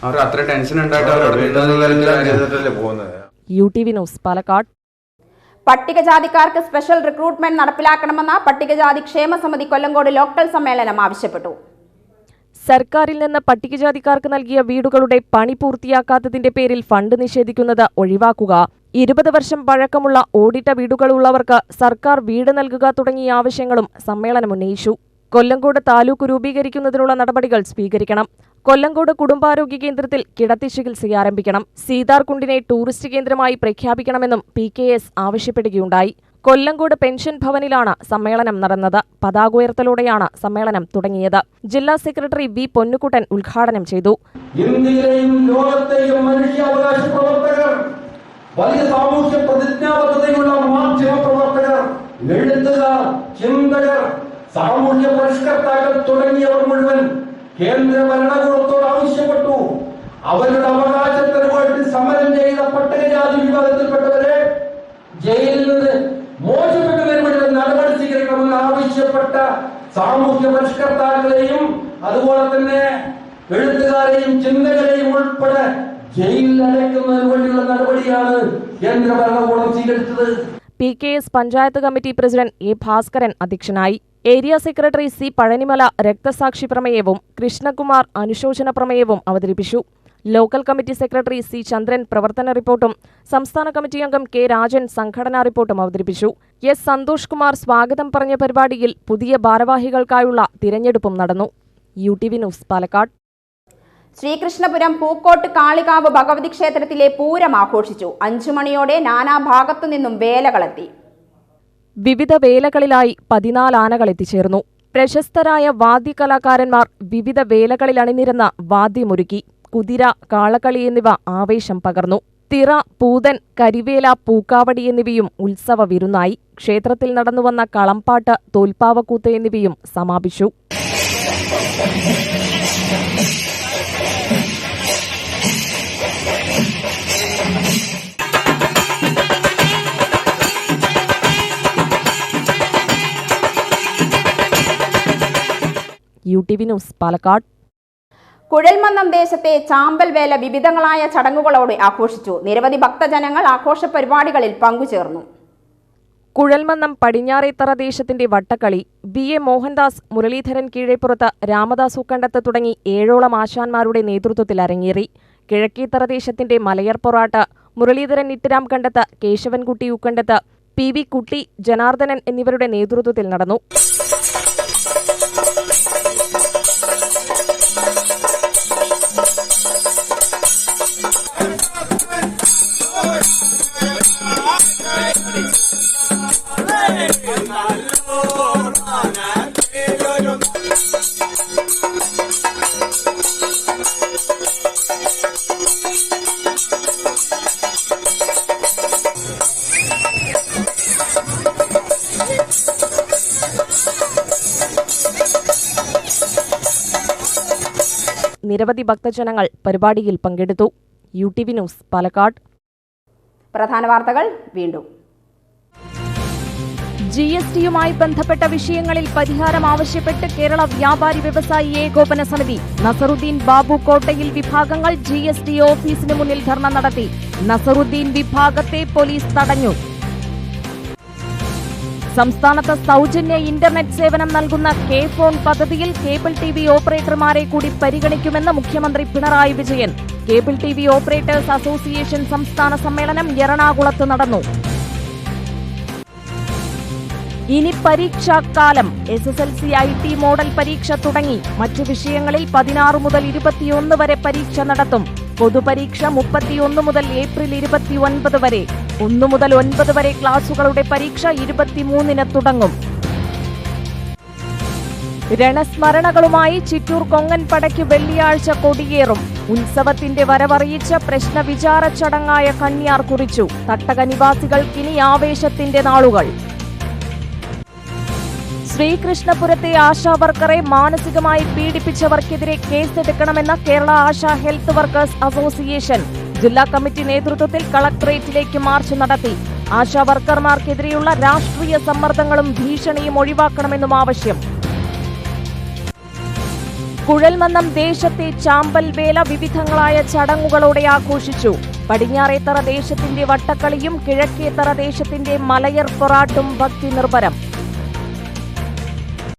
അവർ അത്ര ടെൻഷൻ ഉണ്ടായിട്ട് UTV ന്യൂസ് പാലക്കാട്. പട്ടികജാതിക്കാർക്ക് സ്പെഷ്യൽ റിക്രൂട്ട്മെന്റ് നടപ്പിലാക്കണമെന്ന പട്ടികജാതി ക്ഷേമ സമിതി കൊല്ലങ്കോട് ലോക്കൽ സമ്മേളനം ആവശ്യപ്പെട്ടു. സർക്കാരിൽ നിന്ന് പട്ടികജാതിക്കാർക്ക് നൽകിയ വീടുകളുടെ പണി പൂർത്തിയാക്കാത്തതിന്റെ പേരിൽ ഫണ്ട് നിഷേധിക്കുന്നത് ഒഴിവാക്കുക, 20 വർഷം പഴക്കമുള്ള ഓടിട്ട വീടുകളുള്ളവർക്ക് സർക്കാർ വീട് നൽകുക തുടങ്ങിയ ആവശ്യങ്ങളും സമ്മേളനം ഉന്നയിച്ചു. കൊല്ലങ്കോട് താലൂക്ക് രൂപീകരിക്കുന്നതിനുള്ള നടപടികൾ സ്വീകരിക്കണം. കൊല്ലങ്കോട് കുടുംബാരോഗ്യ കേന്ദ്രത്തിൽ കിടത്തി ചികിത്സ ആരംഭിക്കണം. സീതാർകുണ്ടിനെ ടൂറിസ്റ്റ് കേന്ദ്രമായി പ്രഖ്യാപിക്കണമെന്നും PKS ആവശ്യപ്പെടുകയുണ്ടായി. കൊല്ലങ്കോട് പെൻഷൻ ഭവനിലാണ് സമ്മേളനം നടന്നത്. പതാക ഉയർത്തലോടെയാണ് സമ്മേളനം തുടങ്ങിയത്. ജില്ലാ സെക്രട്ടറി V പൊന്നുകുട്ടൻ ഉദ്ഘാടനം ചെയ്തു. ഇന്ത്യയിലെയും ലോകത്തെയും മനുഷ്യാവകാശ പ്രവർത്തകർ, വലിയ സാമൂഹ്യ പ്രതിജ്ഞാബദ്ധതയുള്ള മാധ്യമ പ്രവർത്തകർ, എഴുത്തുകാർ, ചിന്തകർ, സാമൂഹ്യ പരിഷ്കർത്താക്കൾ തുടങ്ങിയവർ മുഴുവൻ കേന്ദ്ര ഭരണകൂടത്തോട് ആവശ്യപ്പെട്ടു. അവരുടെ അവകാശത്തിന് വേണ്ടി സമരം ചെയ്ത പട്ടികജാതി വിഭാഗത്തിൽപ്പെട്ടവരെ ജയിലിൽ നിന്ന് മോചിപ്പിക്കുന്നതിന് വേണ്ടി നടപടി സ്വീകരിക്കണമെന്ന് ആവശ്യപ്പെട്ട സാമൂഹ്യ പരിഷ്കർത്താക്കളെയും അതുപോലെ തന്നെ എഴുത്തുകാരെയും ചിന്തകരെയും ഉൾപ്പെടെ ജയിലിൽ അടയ്ക്കുന്നതിന് വേണ്ടിയുള്ള നടപടിയാണ് കേന്ദ്ര ഭരണകൂടം സ്വീകരിച്ചത്. PKS panchayat committee president A Bhaskaran അധ്യക്ഷനായി. ഏരിയ സെക്രട്ടറി C പഴനിമല രക്തസാക്ഷി പ്രമേയവും കൃഷ്ണകുമാർ അനുശോചന പ്രമേയവും അവതരിപ്പിച്ചു. ലോക്കൽ കമ്മിറ്റി സെക്രട്ടറി C ചന്ദ്രൻ പ്രവർത്തന റിപ്പോർട്ടും സംസ്ഥാന കമ്മിറ്റി അംഗം K രാജൻ സംഘടനാ റിപ്പോർട്ടും അവതരിപ്പിച്ചു. S സന്തോഷ് കുമാർ സ്വാഗതം പറഞ്ഞ പരിപാടിയിൽ പുതിയ ഭാരവാഹികൾക്കായുള്ള തിരഞ്ഞെടുപ്പും നടന്നു. UTV news Palakkad. ശ്രീകൃഷ്ണപുരം പൂക്കോട്ട് കാളികാവ് ഭഗവതി ക്ഷേത്രത്തിലെ പൂരം ആഘോഷിച്ചു. 5 മണിയോടെ നാനാഭാഗത്തു നിന്നും വേലകളെത്തി. വിവിധ വേലകളിലായി 14 ആനകൾ എത്തിച്ചേർന്നു. പ്രശസ്തരായ വാദ്യകലാകാരന്മാർ വിവിധ വേലകളിൽ അണിനിരന്ന വാദ്യമൊരുക്കി. കുതിര, കാളക്കളി എന്നിവ ആവേശം പകർന്നു. തിറ, പൂതൻ, കരിവേല, പൂക്കാവടി എന്നിവയും ഉത്സവ വിരുന്നായി. ക്ഷേത്രത്തിൽ നടന്നുവന്ന കളംപാട്ട്, തോൽപ്പാവക്കൂത്ത് എന്നിവയും സമാപിച്ചു. UTV news Palakkad. കുഴൽമന്നം ദേശത്തെ ചാമ്പൽ വേല വിവിധങ്ങളായ ചടങ്ങുകളോടെ ആഘോഷിച്ചു. നിരവധി ഭക്തജനങ്ങൾ ആഘോഷ പരിപാടികളിൽ പങ്കുചേർന്നു. കുഴൽമന്നം പടിഞ്ഞാറേത്തറ ദേശത്തിന്റെ വട്ടക്കളി BA മോഹൻദാസ്, മുരളീധരൻ കീഴേപ്പുറത്ത്, രാമദാസ് ഉക്കണ്ടത്ത് തുടങ്ങി 7ഓളം ആശാന്മാരുടെ നേതൃത്വത്തിൽ അരങ്ങേറി. കിഴക്കേത്തറ ദേശത്തിന്റെ മലയർ പൊറാട്ട് മുരളീധരൻ ഇട്ടരാം കണ്ടത്ത്, കേശവൻകുട്ടി ഉക്കണ്ടത്ത്, PV കുട്ടി, ജനാർദ്ദനൻ എന്നിവരുടെ നേതൃത്വത്തിൽ നടന്നു. നിരവധി ഭക്തജനങ്ങൾ പരിപാടിയിൽ പങ്കെടുത്തു. UTV news Palakkad. പ്രധാന വാർത്തകൾ വീണ്ടും. GSTയുമായി ബന്ധപ്പെട്ട വിഷയങ്ങളിൽ പരിഹാരം ആവശ്യപ്പെട്ട് കേരള വ്യാപാരി വ്യവസായി ഏകോപന സമിതി നസറുദ്ദീൻ ബാബു കോട്ടയിൽ വിഭാഗങ്ങൾ GST ഓഫീസിന് മുന്നിൽ ധർണ നടത്തി. നസറുദ്ദീൻ വിഭാഗത്തെ പോലീസ് തടഞ്ഞു. സംസ്ഥാനത്ത് സൗജന്യ ഇന്റർനെറ്റ് സേവനം നൽകുന്ന കെ-ഫോൺ പദ്ധതിയിൽ കേബിൾ TV ഓപ്പറേറ്റർമാരെ കൂടി പരിഗണിക്കുമെന്ന് മുഖ്യമന്ത്രി Pinarayi Vijayan. Cable TV operators association സംസ്ഥാന സമ്മേളനം എറണാകുളത്ത് നടന്നു. ഇനി പരീക്ഷാക്കാലം. SSLC IT മോഡൽ പരീക്ഷ തുടങ്ങി. മറ്റ് വിഷയങ്ങളിൽ 16 മുതൽ 21 വരെ പരീക്ഷ നടത്തും. പൊതുപരീക്ഷ 31 മുതൽ ഏപ്രിൽ 29 വരെ. 1 മുതൽ 9 വരെ ക്ലാസുകളുടെ പരീക്ഷ 23-ന് തുടങ്ങും. രണസ്മരണകളുമായി ചിറ്റൂർ കൊങ്ങൻപടയ്ക്ക് വെള്ളിയാഴ്ച കൊടിയേറും. ഉത്സവത്തിന്റെ വരവറിയിച്ച പ്രശ്നവിചാര ചടങ്ങായ കണ്യാർ കുറിച്ചു. തട്ടക നിവാസികൾക്കിനി ആവേശത്തിന്റെ നാളുകൾ. ശ്രീകൃഷ്ണപുരത്തെ ആശാവർക്കറെ മാനസികമായി പീഡിപ്പിച്ചവർക്കെതിരെ കേസെടുക്കണമെന്ന Kerala Asha health workers association ജില്ലാ കമ്മിറ്റി നേതൃത്വത്തിൽ കളക്ടറേറ്റിലേക്ക് മാർച്ച് നടത്തി. ആശാവർക്കർമാർക്കെതിരെയുള്ള രാഷ്ട്രീയ സമ്മർദ്ദങ്ങളും ഭീഷണിയും ഒഴിവാക്കണമെന്നും ആവശ്യം. കുഴൽമന്നം ദേശത്തെ ചാമ്പൽ വേല വിവിധങ്ങളായ ചടങ്ങുകളോടെ ആഘോഷിച്ചു. പടിഞ്ഞാറേത്തറ ദേശത്തിന്റെ വട്ടക്കളിയും കിഴക്കേത്തറ ദേശത്തിന്റെ മലയർ പൊറാട്ടും ഭക്തി നിർഭരം.